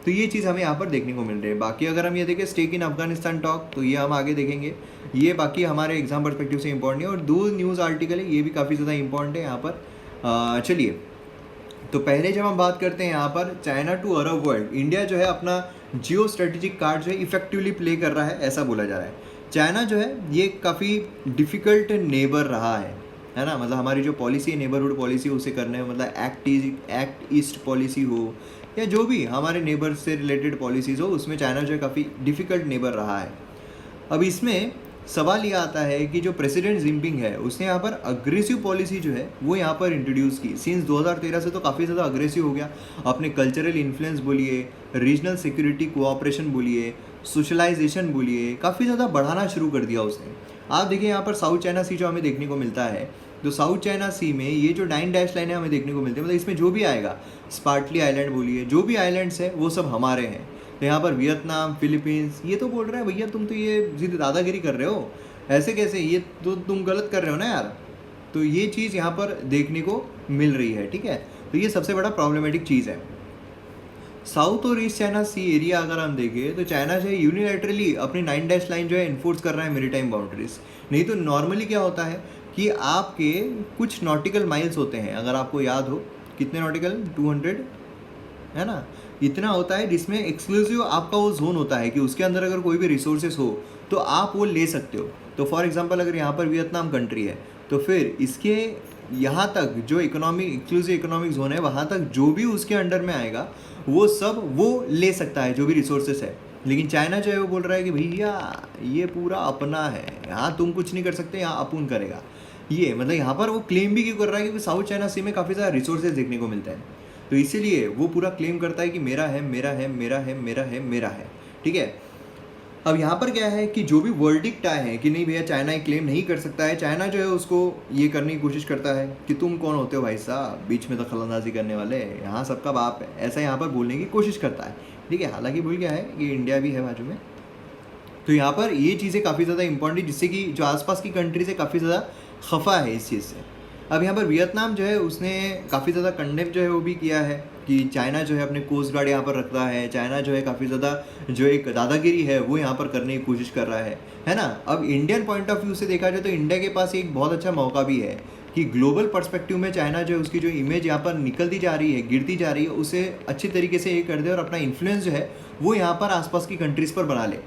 तो ये चीज़ हमें यहाँ पर देखने को मिल रही है। बाकी अगर हम ये देखें स्टेक इन अफगानिस्तान टॉक, तो ये हम आगे देखेंगे, ये बाकी हमारे एग्जाम पर्सपेक्टिव से इंपॉर्टेंट है। और 2 न्यूज़ आर्टिकल है, ये भी काफ़ी ज़्यादा इंपॉर्टेंट है यहाँ पर। चलिए, तो पहले जब हम बात करते हैं यहाँ पर China to Arab world, India जो है अपना जियो स्ट्रेटेजिक कार्ड जो है इफेक्टिवली प्ले कर रहा है, ऐसा बोला जा रहा है। चाइना जो है ये काफ़ी डिफ़िकल्ट नेबर रहा है ना। मतलब हमारी जो पॉलिसी है, नेबरहुड पॉलिसी, उसे करने में, मतलब एक्ट ईस्ट पॉलिसी हो या जो भी हमारे नेबर से रिलेटेड पॉलिसीज़ हो, उसमें चाइना जो है काफ़ी डिफ़िकल्ट नेबर रहा है। अब इसमें सवाल ये आता है कि जो प्रेसिडेंट जिनपिंग है उसने यहाँ पर अग्रेसिव पॉलिसी जो है वो यहाँ पर इंट्रोड्यूस की। सिंस 2013 से तो काफ़ी ज़्यादा अग्रेसिव हो गया, अपने कल्चरल इन्फ्लुएंस बोलिए, रीजनल सिक्योरिटी कोऑपरेशन बोलिए, सोशलाइजेशन बोलिए, काफ़ी ज़्यादा बढ़ाना शुरू कर दिया उसने। आप देखिए यहाँ पर साउथ चाइना सी जो हमें देखने को मिलता है, तो साउथ चाइना सी में ये जो 9 डैश लाइनें हमें देखने को मिलती है, मतलब इसमें जो भी आएगा, स्पार्टली आइलैंड बोलिए, जो भी आइलैंड्स है वो सब हमारे हैं। तो यहाँ पर वियतनाम, फिलीपींस, ये तो बोल रहे हैं भैया तुम तो ये सीधी दादागिरी कर रहे हो, ऐसे कैसे, ये तो तुम गलत कर रहे हो ना यार। तो ये चीज़ यहाँ पर देखने को मिल रही है, ठीक है। तो ये सबसे बड़ा प्रॉब्लमेटिक चीज़ है। साउथ और ईस्ट चाइना सी एरिया अगर हम देखें तो चाइना जो है यूनिलैटरली अपनी 9 डैश लाइन जो है इन्फोर्स कर रहा है मेरीटाइम बाउंड्रीज। नहीं तो नॉर्मली क्या होता है कि आपके कुछ नॉटिकल माइल्स होते हैं, अगर आपको याद हो, कितने नॉटिकल, 200 है ना, इतना होता है, जिसमें एक्सक्लूसिव आपका वो जोन होता है कि उसके अंदर अगर कोई भी रिसोर्सेज हो तो आप वो ले सकते हो। तो फॉर एग्जांपल अगर यहाँ पर वियतनाम कंट्री है तो फिर इसके यहाँ तक जो एक्सक्लूसिव इकोनॉमिक जोन है, वहाँ तक जो भी उसके अंडर में आएगा वो सब वो ले सकता है, जो भी रिसोर्सेस है। लेकिन चाइना जो है वो बोल रहा है कि भैया ये पूरा अपना है, यहाँ तुम कुछ नहीं कर सकते, यहाँ अपुन करेगा। ये मतलब यहाँ पर वो क्लेम भी क्यों कर रहा है, क्योंकि साउथ चाइना सी में काफ़ी ज़्यादा रिसोर्सेज देखने को मिलते हैं, तो इसीलिए वो पूरा क्लेम करता है कि मेरा है, मेरा है, मेरा है, मेरा है, मेरा है। ठीक है, अब यहाँ पर क्या है कि जो भी वर्डिक्ट आए हैं कि नहीं भैया चाइना ये क्लेम नहीं कर सकता है, चाइना जो है उसको ये करने की कोशिश करता है कि तुम कौन होते हो भाई साहब बीच में दखलंदाजी करने वाले, यहाँ सबका बाप है, ऐसा यहाँ पर बोलने की कोशिश करता है। ठीक है, हालांकि भूल गया है कि इंडिया भी है बाजू में। तो यहाँ पर ये चीज़ें काफ़ी ज़्यादा इंपॉर्टेंट है, जिससे कि जो आसपास की कंट्री से काफ़ी ज़्यादा खफा है इस चीज़ से। अब यहाँ पर वियतनाम जो है उसने काफ़ी ज़्यादा कंडेम जो है वो भी किया है कि चाइना जो है अपने कोस्ट गार्ड यहाँ पर रखता है, चाइना जो है काफ़ी ज़्यादा जो एक दादागिरी है वो यहाँ पर करने की कोशिश कर रहा है ना। अब इंडियन पॉइंट ऑफ व्यू से देखा जाए तो इंडिया के पास एक बहुत अच्छा मौका भी है कि ग्लोबल पर्सपेक्टिव में चाइना जो है उसकी जो इमेज यहाँ पर निकलती जा रही है, गिरती जा रही है, उसे अच्छी तरीके से ये कर दे और अपना इन्फ्लुएंस जो है वो यहाँ पर आसपास की कंट्रीज़ पर बना ले।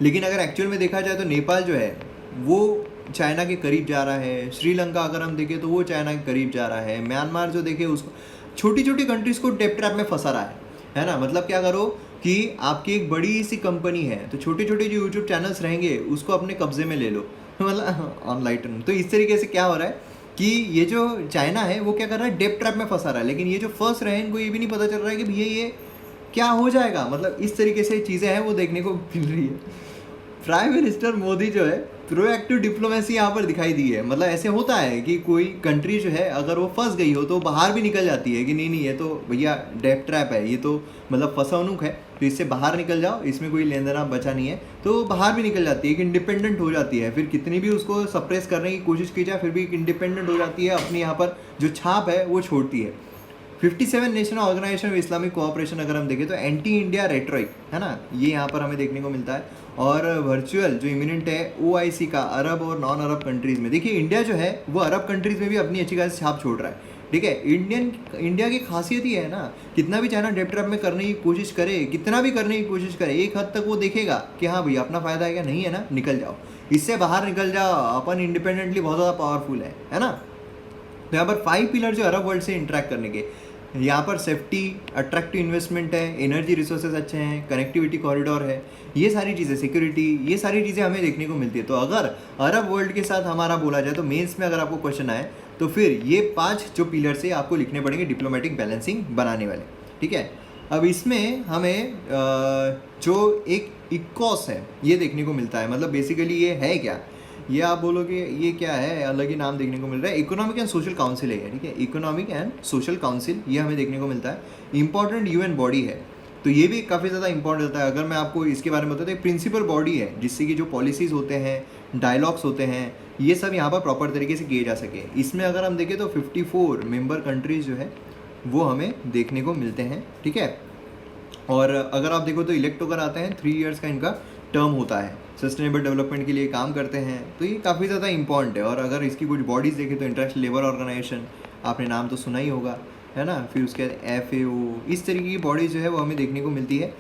लेकिन अगर एक्चुअल में देखा जाए तो नेपाल जो है वो चाइना के करीब जा रहा है, श्रीलंका अगर हम देखें तो वो चाइना के करीब जा रहा है, म्यांमार जो देखे उसको छोटी छोटी कंट्रीज़ को डेप्ट ट्रैप में फंसा रहा है ना। मतलब क्या करो कि आपकी एक बड़ी सी कंपनी है तो छोटे छोटे जो यूट्यूब चैनल्स रहेंगे उसको अपने कब्जे में ले लो, मतलब ऑनलाइन। तो इस तरीके से क्या हो रहा है कि ये जो चाइना है वो क्या कर रहा है, डेप्ट ट्रैप में फंसा रहा है। लेकिन ये जो फंस रहे हैं इनको ये भी नहीं पता चल रहा है कि भैया ये क्या हो जाएगा, मतलब इस तरीके से चीज़ें हैं वो देखने को मिल रही है। प्राइम मिनिस्टर मोदी जो है प्रोएक्टिव डिप्लोमेसी यहाँ पर दिखाई दी है। मतलब ऐसे होता है कि कोई कंट्री जो है अगर वो फंस गई हो तो बाहर भी निकल जाती है कि नहीं नहीं ये तो भैया डेप्ट ट्रैप है, ये तो मतलब फंसानुक है, तो इससे बाहर निकल जाओ, इसमें कोई लेन देना बचा नहीं है, तो बाहर भी निकल जाती है, एक इंडिपेंडेंट हो जाती है। फिर कितनी भी उसको सप्रेस करने की कोशिश की जाए फिर भी एक इंडिपेंडेंट हो जाती है, अपनी यहाँ पर जो छाप है वो छोड़ती है। 57 National Organisation of Islamic Cooperation अगर हम देखें तो एंटी इंडिया रेटरिक है ना, ये यहाँ पर हमें देखने को मिलता है। और वर्चुअल जो इमिनेंट है OIC का अरब और नॉन अरब कंट्रीज़ में, देखिए इंडिया जो है वो अरब कंट्रीज़ में भी अपनी अच्छी खासी छाप छोड़ रहा है। ठीक है, इंडिया की खासियत ही है ना, कितना भी चाइना डेप्ट ट्रैप में करने की कोशिश करे, कितना भी करने की कोशिश करे, एक हद तक वो देखेगा कि हाँ भैया अपना फ़ायदा है क्या, नहीं है ना, निकल जाओ, इससे बाहर निकल जाओ, अपन इंडिपेंडेंटली बहुत ज़्यादा पावरफुल है ना। तो यहाँ पर 5 पिलर जो अरब वर्ल्ड से इंटरेक्ट करने के, यहाँ पर सेफ्टी, अट्रैक्टिव इन्वेस्टमेंट है, एनर्जी रिसोर्सेज अच्छे हैं, कनेक्टिविटी कॉरिडोर है, ये सारी चीज़ें, सिक्योरिटी, ये सारी चीज़ें हमें देखने को मिलती है। तो अगर अरब वर्ल्ड के साथ हमारा बोला जाए तो मेंस में अगर आपको क्वेश्चन आए तो फिर ये 5 जो पिलर से आपको लिखने पड़ेंगे डिप्लोमेटिक बैलेंसिंग बनाने वाले। ठीक है, अब इसमें हमें जो एक इकोस है ये देखने को मिलता है। मतलब बेसिकली ये है क्या, ये आप बोलोगे ये क्या है, अलग ही नाम देखने को मिल रहा है, इकोनॉमिक एंड सोशल काउंसिल है। ठीक है, इकोनॉमिक एंड सोशल काउंसिल ये हमें देखने को मिलता है। इंपॉर्टेंट UN बॉडी है, तो ये भी काफ़ी ज़्यादा इंपॉर्टेंट होता है। अगर मैं आपको इसके बारे में बताता हूँ, प्रिंसिपल बॉडी है जिससे कि जो पॉलिसीज़ होते हैं, डायलॉग्स होते हैं, ये सब यहाँ पर प्रॉपर तरीके से किए जा सके। इसमें अगर हम देखें तो 54 मेंबर कंट्रीज़ जो है वो हमें देखने को मिलते हैं। ठीक है, और अगर आप देखो तो इलेक्ट होकर आते हैं, 3 ईयर्स का इनका टर्म होता है, सस्टेनेबल डेवलपमैंट के लिए काम करते हैं, तो ये काफ़ी ज़्यादा इंपॉर्टेंट है। और अगर इसकी कुछ बॉडीज़ देखें तो इंटरनेशनल लेबर ऑर्गेनाइजेशन, आपने नाम तो सुना ही होगा है ना, फिर उसके बाद FAO, इस तरीके की बॉडीज़ जो है वो हमें देखने को मिलती है।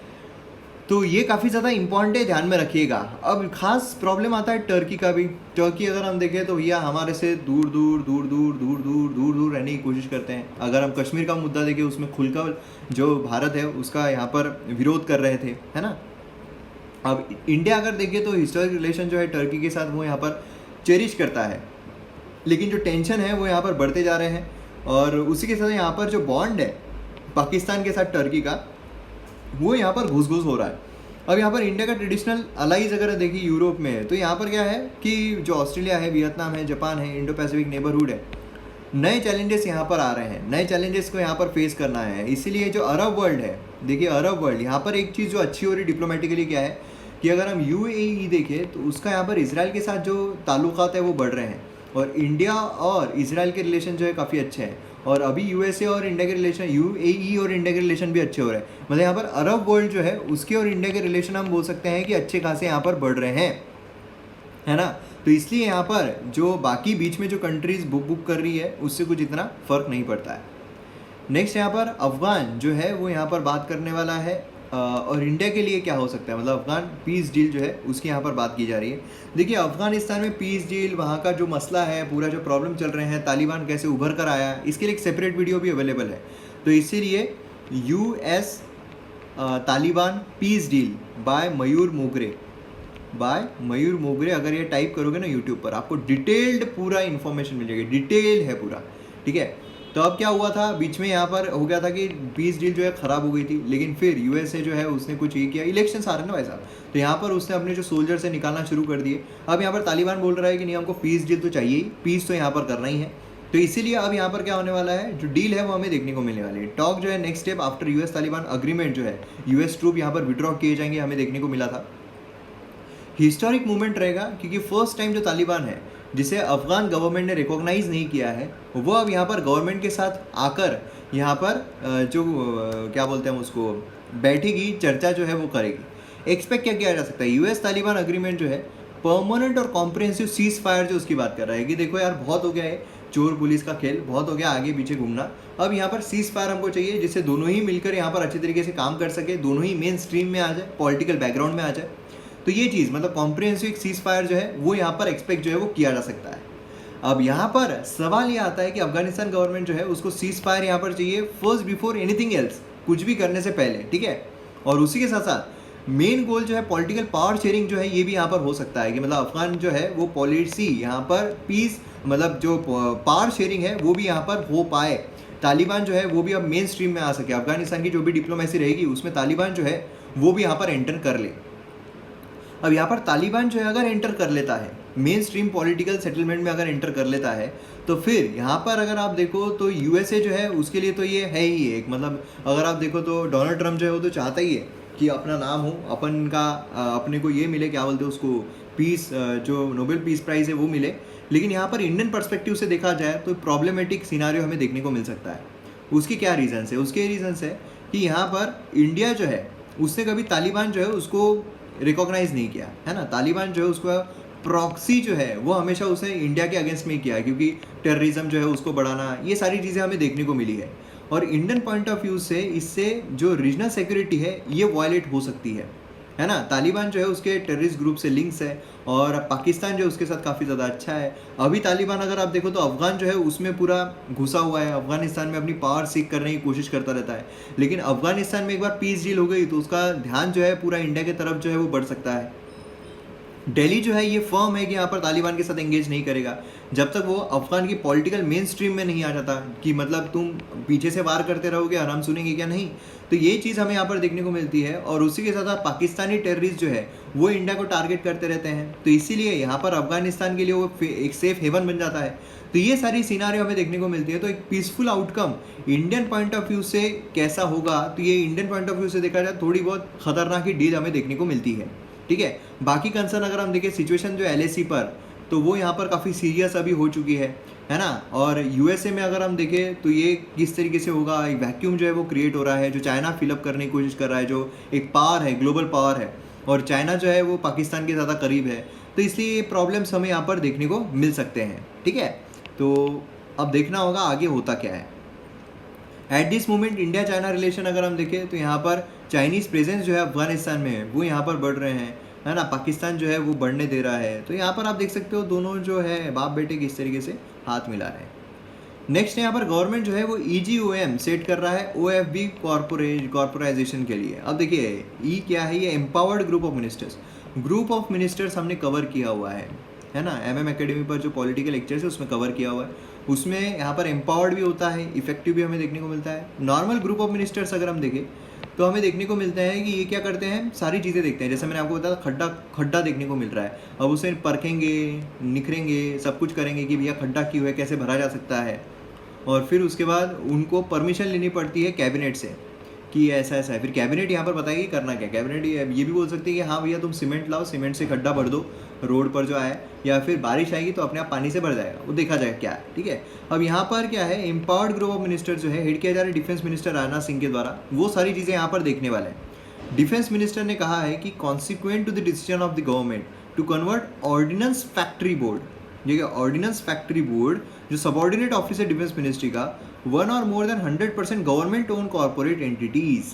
तो ये काफ़ी ज़्यादा इंपॉर्टेंट है, ध्यान में रखिएगा। अब खास प्रॉब्लम आता है टर्की का भी। टर्की अगर हम देखें तो भैया हमारे से दूर दूर दूर दूर दूर दूर दूर दूर रहने की कोशिश करते हैं। अगर हम कश्मीर का मुद्दा देखें उसमें खुलकर जो भारत है उसका यहाँ पर विरोध कर रहे थे, है ना। अब इंडिया अगर देखें तो हिस्टोरिक रिलेशन जो है टर्की के साथ वो यहाँ पर चेरिश करता है, लेकिन जो टेंशन है वो यहाँ पर बढ़ते जा रहे हैं। और उसी के साथ यहाँ पर जो बॉन्ड है पाकिस्तान के साथ टर्की का, वो यहाँ पर घुस हो रहा है। अब यहाँ पर इंडिया का ट्रेडिशनल अलाइज अगर देखिए यूरोप में है, तो यहाँ पर क्या है कि जो ऑस्ट्रेलिया है, वियतनाम है, जापान है, इंडो पैसिफिक नेबरहुड है, नए चैलेंजेस यहाँ पर आ रहे हैं, नए चैलेंजेस को यहाँ पर फेस करना है। इसीलिए जो अरब वर्ल्ड है, देखिए अरब वर्ल्ड यहाँ पर एक चीज़ जो अच्छी हो रही डिप्लोमेटिकली क्या है कि अगर हम UAE देखें तो उसका यहाँ पर इसराइल के साथ जो ताल्लुकात है वो बढ़ रहे हैं, और इंडिया और इसराइल के रिलेशन जो है काफ़ी अच्छे हैं। और अभी USA और इंडिया के रिलेशन, UAE और इंडिया के रिलेशन भी अच्छे हो रहे हैं। मतलब यहाँ पर अरब वर्ल्ड जो है उसके और इंडिया के रिलेशन हम बोल सकते हैं कि अच्छे खासे यहाँ पर बढ़ रहे हैं, है ना। तो इसलिए यहाँ पर जो बाकी बीच में जो कंट्रीज़ बुक कर रही है उससे कुछ इतना फ़र्क नहीं पड़ता है। नेक्स्ट यहाँ पर अफ़गान जो है वो यहाँ पर बात करने वाला है, और इंडिया के लिए क्या हो सकता है, मतलब अफ़गान पीस डील जो है उसकी यहाँ पर बात की जा रही है। देखिए अफ़गानिस्तान में पीस डील, वहाँ का जो मसला है, पूरा जो प्रॉब्लम चल रहे हैं, तालिबान कैसे उभर कर आया, इसके लिए एक सेपरेट वीडियो भी अवेलेबल है। तो इसीलिए US Taliban peace deal by Mayur Mogre अगर ये टाइप करोगे ना यूट्यूब पर आपको डिटेल्ड पूरा इन्फॉर्मेशन मिल जाएगी, डिटेल है पूरा, ठीक है। तो अब क्या हुआ था, बीच में यहाँ पर हो गया था कि पीस डील जो है ख़राब हो गई थी, लेकिन फिर यूएसए जो है उसने कुछ ये किया, इलेक्शन आ रहे हैं ना भाई साहब, तो यहाँ पर उसने अपने जो सोल्जर से निकालना शुरू कर दिए। अब यहाँ पर तालिबान बोल रहा है कि नहीं हमको पीस डील तो चाहिए ही, पीस तो यहाँ पर करना ही है। तो इसीलिए अब यहाँ पर क्या होने वाला है, जो डील है वो हमें देखने को मिलने वाली है। टॉक जो है next step after US Taliban agreement जो है, यूएस ट्रूप यहाँ पर विड्रॉ किए जाएंगे, हमें देखने को मिला था। हिस्टोरिक मूवमेंट रहेगा क्योंकि फर्स्ट टाइम जो तालिबान है जिसे अफगान गवर्नमेंट ने रिकॉग्नाइज नहीं किया है, वो अब यहाँ पर गवर्नमेंट के साथ आकर यहाँ पर जो क्या बोलते हैं उसको, बैठेगी, चर्चा जो है वो करेगी। एक्सपेक्ट क्या किया जा सकता है, यूएस तालिबान अग्रीमेंट जो है परमानेंट और कॉम्प्रिहेंसिव सीज फायर जो उसकी बात कर रहा है कि देखो यार बहुत हो गया है चोर पुलिस का खेल, बहुत हो गया आगे पीछे घूमना, अब यहाँ पर सीज फायर हमको चाहिए जिससे दोनों ही मिलकर यहाँ पर अच्छे तरीके से काम कर सके, दोनों ही मेन स्ट्रीम में आ जाए, पॉलिटिकल बैकग्राउंड में आ जाए। तो ये चीज़ मतलब कॉम्प्रिहेंसिव सीज फायर जो है वो यहाँ पर एक्सपेक्ट जो है वो किया जा सकता है। अब यहाँ पर सवाल ये आता है कि अफगानिस्तान गवर्नमेंट जो है उसको सीज फायर यहाँ पर चाहिए फर्स्ट बिफोर एनीथिंग एल्स, कुछ भी करने से पहले, ठीक है। और उसी के साथ साथ मेन गोल जो है पॉलिटिकल पावर शेयरिंग जो है ये भी यहाँ पर हो सकता है कि मतलब अफगान जो है वो पॉलिसी यहाँ पर पीस मतलब जो पावर शेयरिंग है वो भी यहाँ पर हो पाए, तालिबान जो है वो भी अब मेन स्ट्रीम में आ सके, अफगानिस्तान की जो भी डिप्लोमेसी रहेगी उसमें तालिबान जो है वो भी यहाँ पर एंटर कर ले। अब यहाँ पर तालिबान जो है अगर एंटर कर लेता है मेन स्ट्रीम पॉलिटिकल सेटलमेंट में, अगर एंटर कर लेता है तो फिर यहाँ पर अगर आप देखो तो यूएसए जो है उसके लिए तो ये है ही एक, मतलब अगर आप देखो तो डोनाल्ड ट्रम्प जो है वो तो चाहता ही है कि अपना नाम हो, अपन का अपने को ये मिले, क्या बोलते हैं उसको, पीस, जो नोबेल पीस प्राइज़ है वो मिले। लेकिन यहाँ पर इंडियन पर्सपेक्टिव से देखा जाए तो प्रॉब्लमेटिक सिनारियो हमें देखने को मिल सकता है। उसकी क्या रीजंस है, उसके रीजंस है कि यहाँ पर इंडिया जो है उसने कभी तालिबान जो है उसको रिकॉग्नाइज नहीं किया है ना, तालिबान जो है उसको प्रॉक्सी जो है वो हमेशा उसने इंडिया के अगेंस्ट में किया है क्योंकि टेररिज्म जो है उसको बढ़ाना, ये सारी चीज़ें हमें देखने को मिली है। और इंडियन पॉइंट ऑफ व्यू से इससे जो रीजनल सिक्योरिटी है ये वायलेट हो सकती है ना। तालिबान जो है उसके टेररिस्ट ग्रुप से लिंक्स है और पाकिस्तान जो है उसके साथ काफ़ी ज़्यादा अच्छा है। अभी तालिबान अगर आप देखो तो अफगान जो है उसमें पूरा घुसा हुआ है, अफगानिस्तान में अपनी पावर सीख करने की कोशिश करता रहता है। लेकिन अफगानिस्तान में एक बार पीस डील हो गई तो उसका ध्यान जो है पूरा इंडिया की तरफ जो है वो बढ़ सकता है। दिल्ली जो है ये फर्म है कि यहाँ पर तालिबान के साथ एंगेज नहीं करेगा जब तक वो अफगान की पॉलिटिकल मेन स्ट्रीम में नहीं आ जाता, कि मतलब तुम पीछे से वार करते रहोगे और हम सुनेंगे क्या, नहीं। तो ये चीज़ हमें यहाँ पर देखने को मिलती है। और उसी के साथ साथ पाकिस्तानी टेररिस्ट जो है वो इंडिया को टारगेट करते रहते हैं, तो इसीलिए यहाँ पर अफगानिस्तान के लिए वो एक सेफ हेवन बन जाता है। तो ये सारी सिनारियो हमें देखने को मिलती है। तो एक peaceful outcome Indian point of view से कैसा होगा, तो ये इंडियन पॉइंट ऑफ व्यू से देखा जाए थोड़ी बहुत खतरनाक ही डील हमें देखने को मिलती है, ठीक है। बाकी कंसर्न अगर हम देखें सिचुएशन जो LAC पर, तो वो यहाँ पर काफ़ी सीरियस अभी हो चुकी है ना। और यूएसए में अगर हम देखें तो ये किस तरीके से होगा, एक वैक्यूम जो है वो क्रिएट हो रहा है, जो चाइना फिलअप करने की कोशिश कर रहा है, जो एक पावर है, ग्लोबल पावर है, और चाइना जो है वो पाकिस्तान के ज़्यादा करीब है। तो इसलिए ये प्रॉब्लम्स हमें यहाँ पर देखने को मिल सकते हैं, ठीक है। तो अब देखना होगा आगे होता क्या है। At this moment India China relation अगर हम देखें तो यहाँ पर चाइनीज़ प्रेजेंस जो है अफगानिस्तान में वो यहाँ पर बढ़ रहे हैं, है ना। पाकिस्तान जो है वो बढ़ने दे रहा है। तो यहाँ पर आप देख सकते हो दोनों जो है बाप बेटे किस तरीके से हाथ मिला रहे हैं। नेक्स्ट यहाँ पर गवर्नमेंट जो है वो EGOM सेट कर रहा है OFB कॉर्पोराइजेशन के लिए। अब देखिए ई क्या है, ये एम्पावर्ड ग्रुप ऑफ मिनिस्टर्स हमने कवर किया हुआ है ना। MM एकेडमी पर जो पॉलिटिकल लेक्चर्स है उसमें कवर किया हुआ है। उसमें यहाँ पर एम्पावर्ड भी होता है, इफेक्टिव भी हमें देखने को मिलता है। नॉर्मल ग्रुप ऑफ मिनिस्टर्स अगर हम देखें तो हमें देखने को मिलता है कि ये क्या करते हैं, सारी चीज़ें देखते हैं। जैसे मैंने आपको बताया खड्डा देखने को मिल रहा है, अब उसे परखेंगे, निखरेंगे, सब कुछ करेंगे कि भैया खड्डा क्यों है, कैसे भरा जा सकता है। और फिर उसके बाद उनको परमिशन लेनी पड़ती है कैबिनेट से कि ऐसा ऐसा है। फिर कैबिनेट यहाँ पर बताएगी करना क्या। कैबिनेट ये भी बोल सकती है कि हाँ भैया तुम सीमेंट लाओ, सीमेंट से खड्डा भर दो रोड पर जो आए, या फिर बारिश आएगी तो अपने आप पानी से भर जाएगा, वो देखा जाएगा क्या है, ठीक है। अब यहाँ पर क्या है, एम्पावर्ड ग्रुप ऑफ मिनिस्टर जो है हेड किया जा रहा है डिफेंस मिनिस्टर राजनाथ सिंह के द्वारा, वो सारी चीज़ें यहाँ पर देखने वाले हैं। डिफेंस मिनिस्टर ने कहा है कि consequent to the decision of the government to convert ordnance factory board, ये ऑर्डिनेंस फैक्ट्री बोर्ड जो सबऑर्डिनेट ऑफिस है डिफेंस मिनिस्ट्री का, 1 और more than 100% government own corporate entities.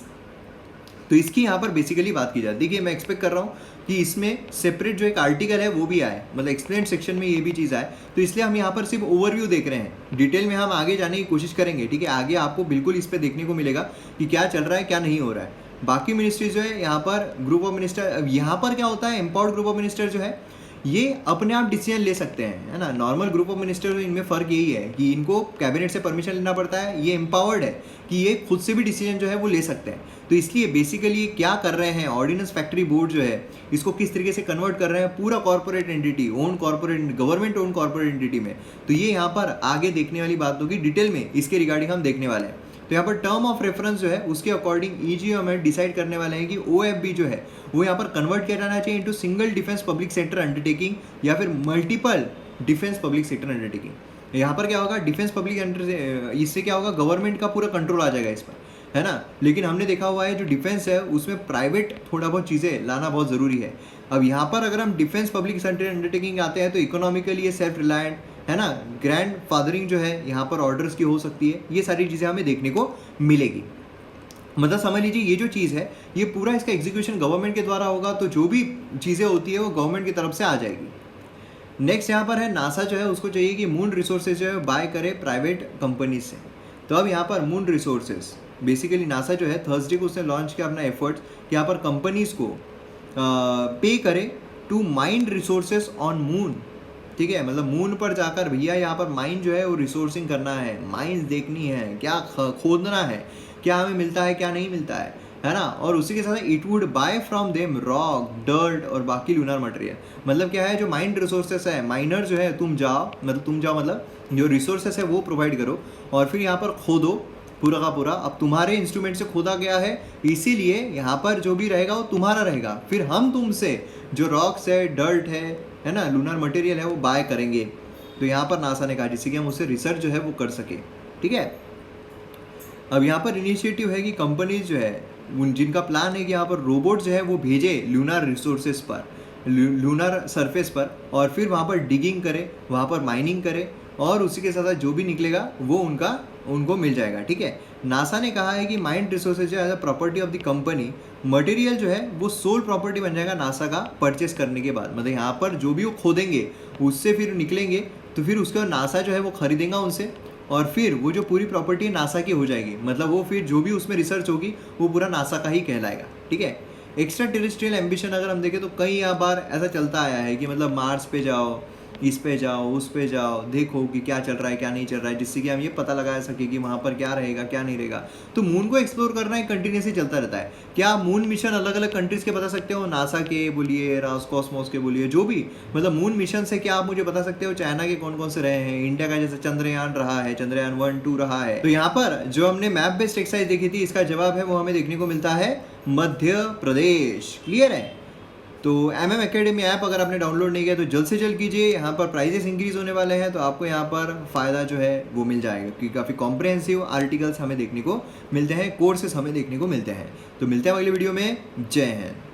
तो इसकी यहाँ पर बेसिकली बात की जाए। देखिए मैं एक्सपेक्ट कर रहा हूँ कि इसमें सेपरेट जो एक आर्टिकल है वो भी आए, मतलब एक्सप्लेन सेक्शन में ये भी चीज़ आए। तो इसलिए हम यहाँ पर सिर्फ ओवरव्यू देख रहे हैं, डिटेल में हम आगे जाने की कोशिश करेंगे, ठीक है। आगे आपको बिल्कुल इस पर देखने को मिलेगा कि क्या चल रहा है क्या नहीं हो रहा है। बाकी मिनिस्ट्री जो है यहाँ पर ग्रुप ऑफ मिनिस्टर, अब यहाँ पर क्या होता है, एम्पावर्ड ग्रुप ऑफ मिनिस्टर जो है ये अपने आप डिसीजन ले सकते हैं, है ना। नॉर्मल ग्रुप ऑफ मिनिस्टर इनमें फ़र्क यही है कि इनको कैबिनेट से परमिशन लेना पड़ता है, ये एम्पावर्ड है कि ये खुद से भी डिसीजन जो है वो ले सकते हैं। तो इसलिए बेसिकली क्या कर रहे हैं, ऑर्डिनेंस फैक्ट्री बोर्ड जो है इसको किस तरीके से कन्वर्ट कर रहे हैं पूरा corporate entity, own corporate, government own corporate entity में। तो ये यहाँ पर आगे देखने वाली बात होगी, डिटेल में इसके रिगार्डिंग हम देखने वाले हैं। तो यहाँ पर टर्म ऑफ रेफरेंस जो है उसके अकॉर्डिंग ईजीओ में डिसाइड करने वाले हैं कि ओएफबी जो है वो यहाँ पर कन्वर्ट किया जाना चाहिए into single defence public sector undertaking या फिर multiple defence public sector undertaking. यहाँ पर क्या होगा, डिफेंस पब्लिक इससे क्या होगा, गवर्नमेंट का पूरा कंट्रोल आ जाएगा इस पर, है ना। लेकिन हमने देखा हुआ है जो डिफेंस है उसमें प्राइवेट थोड़ा बहुत चीज़ें लाना बहुत ज़रूरी है। अब यहाँ पर अगर हम डिफेंस पब्लिक सेक्टर अंडरटेकिंग आते हैं तो इकोनॉमिकली ये सेल्फ रिलायंट, है ना, ग्रैंड फादरिंग जो है यहाँ पर ऑर्डर्स की हो सकती है, ये सारी चीज़ें हमें देखने को मिलेगी। मतलब समझ लीजिए ये जो चीज़ है ये पूरा इसका एग्जीक्यूशन गवर्नमेंट के द्वारा होगा, तो जो भी चीज़ें होती है वो गवर्नमेंट की तरफ से आ जाएगी। नेक्स्ट यहाँ पर है नासा जो है उसको चाहिए कि मून रिसोर्सेज जो है बाय करे प्राइवेट कंपनी से। तो अब यहाँ पर मून रिसोर्सेज बेसिकली नासा जो है थर्सडे को उसने लॉन्च किया अपना एफर्ट्स कि यहाँ पर कंपनीज को पे करे to mind resources on moon. ठीक है, मतलब मून पर जाकर भैया यहाँ पर माइन जो है वो रिसोर्सिंग करना है, माइंस देखनी है, क्या खोदना है, क्या हमें मिलता है क्या नहीं मिलता है ना। और उसी के साथ it would buy from them rock, dirt और बाकी लूनर मटेरियल। मतलब क्या है, जो माइंड रिसोर्सेस है, माइनर जो है तुम जाओ मतलब जो रिसोर्सेस है वो प्रोवाइड करो और फिर यहाँ पर खोदो पूरा का पूरा। अब तुम्हारे इंस्ट्रूमेंट से खोदा गया है इसीलिए यहाँ पर जो भी रहेगा वो तुम्हारा रहेगा, फिर हम तुमसे जो रॉक्स है, डर्ट है ना, लूनर मटेरियल है वो बाय करेंगे। तो यहाँ पर नासा ने कहा जिससे कि हम उससे रिसर्च जो है वो कर सके। ठीक है, अब यहाँ पर इनिशिएटिव है कि कंपनीज जो है जिनका प्लान है कि यहाँ पर रोबोट जो है वो भेजे लूनर रिसोर्सेज पर, लूनर सरफेस पर, और फिर वहाँ पर डिगिंग करे, वहाँ पर माइनिंग करे और उसी के साथ जो भी निकलेगा वो उनको मिल जाएगा। ठीक है, नासा ने कहा है कि mind resources as a property of the company, material जो है वो सोल प्रॉपर्टी बन जाएगा नासा का परचेस करने के बाद। मतलब यहाँ पर जो भी वो खोदेंगे उससे फिर निकलेंगे तो फिर उसका नासा जो है वो खरीदेगा उनसे और फिर वो जो पूरी प्रॉपर्टी नासा की हो जाएगी। मतलब वो फिर जो भी उसमें रिसर्च होगी वो पूरा नासा का ही कहलाएगा। ठीक है, एक्स्ट्रा टेरेस्ट्रियल एम्बिशन अगर हम देखें तो कई बार ऐसा चलता आया है कि मतलब मार्स पे जाओ, इस पे जाओ, उस पे जाओ, देखो कि क्या चल रहा है क्या नहीं चल रहा है, जिससे कि हम ये पता लगा सके कि वहाँ पर क्या रहेगा क्या नहीं रहेगा। तो मून को एक्सप्लोर करना एक कंटिन्यूसली चलता रहता है। क्या आप मून मिशन अलग अलग कंट्रीज़ के बता सकते हो, नासा के बोलिए, रॉसकॉस्मोस के बोलिए, जो भी मतलब मून मिशन से क्या आप मुझे बता सकते हो चाइना के कौन कौन से रहे हैं, इंडिया का जैसे चंद्रयान रहा है, चंद्रयान 1, 2 रहा है। तो यहाँ पर जो हमने मैप बेस्ड एक्सरसाइज देखी थी इसका जवाब है वो हमें देखने को मिलता है मध्य प्रदेश। क्लियर है। तो MM Academy ऐप अगर आपने डाउनलोड नहीं किया तो जल्द से जल्द कीजिए। यहाँ पर प्राइजेस इंक्रीज होने वाले हैं तो आपको यहाँ पर फ़ायदा जो है वो मिल जाएगा क्योंकि काफ़ी कॉम्प्रिहेंसिव आर्टिकल्स हमें देखने को मिलते हैं, कोर्सेस हमें देखने को मिलते हैं। तो मिलते हैं अगले वीडियो में। जय हिंद।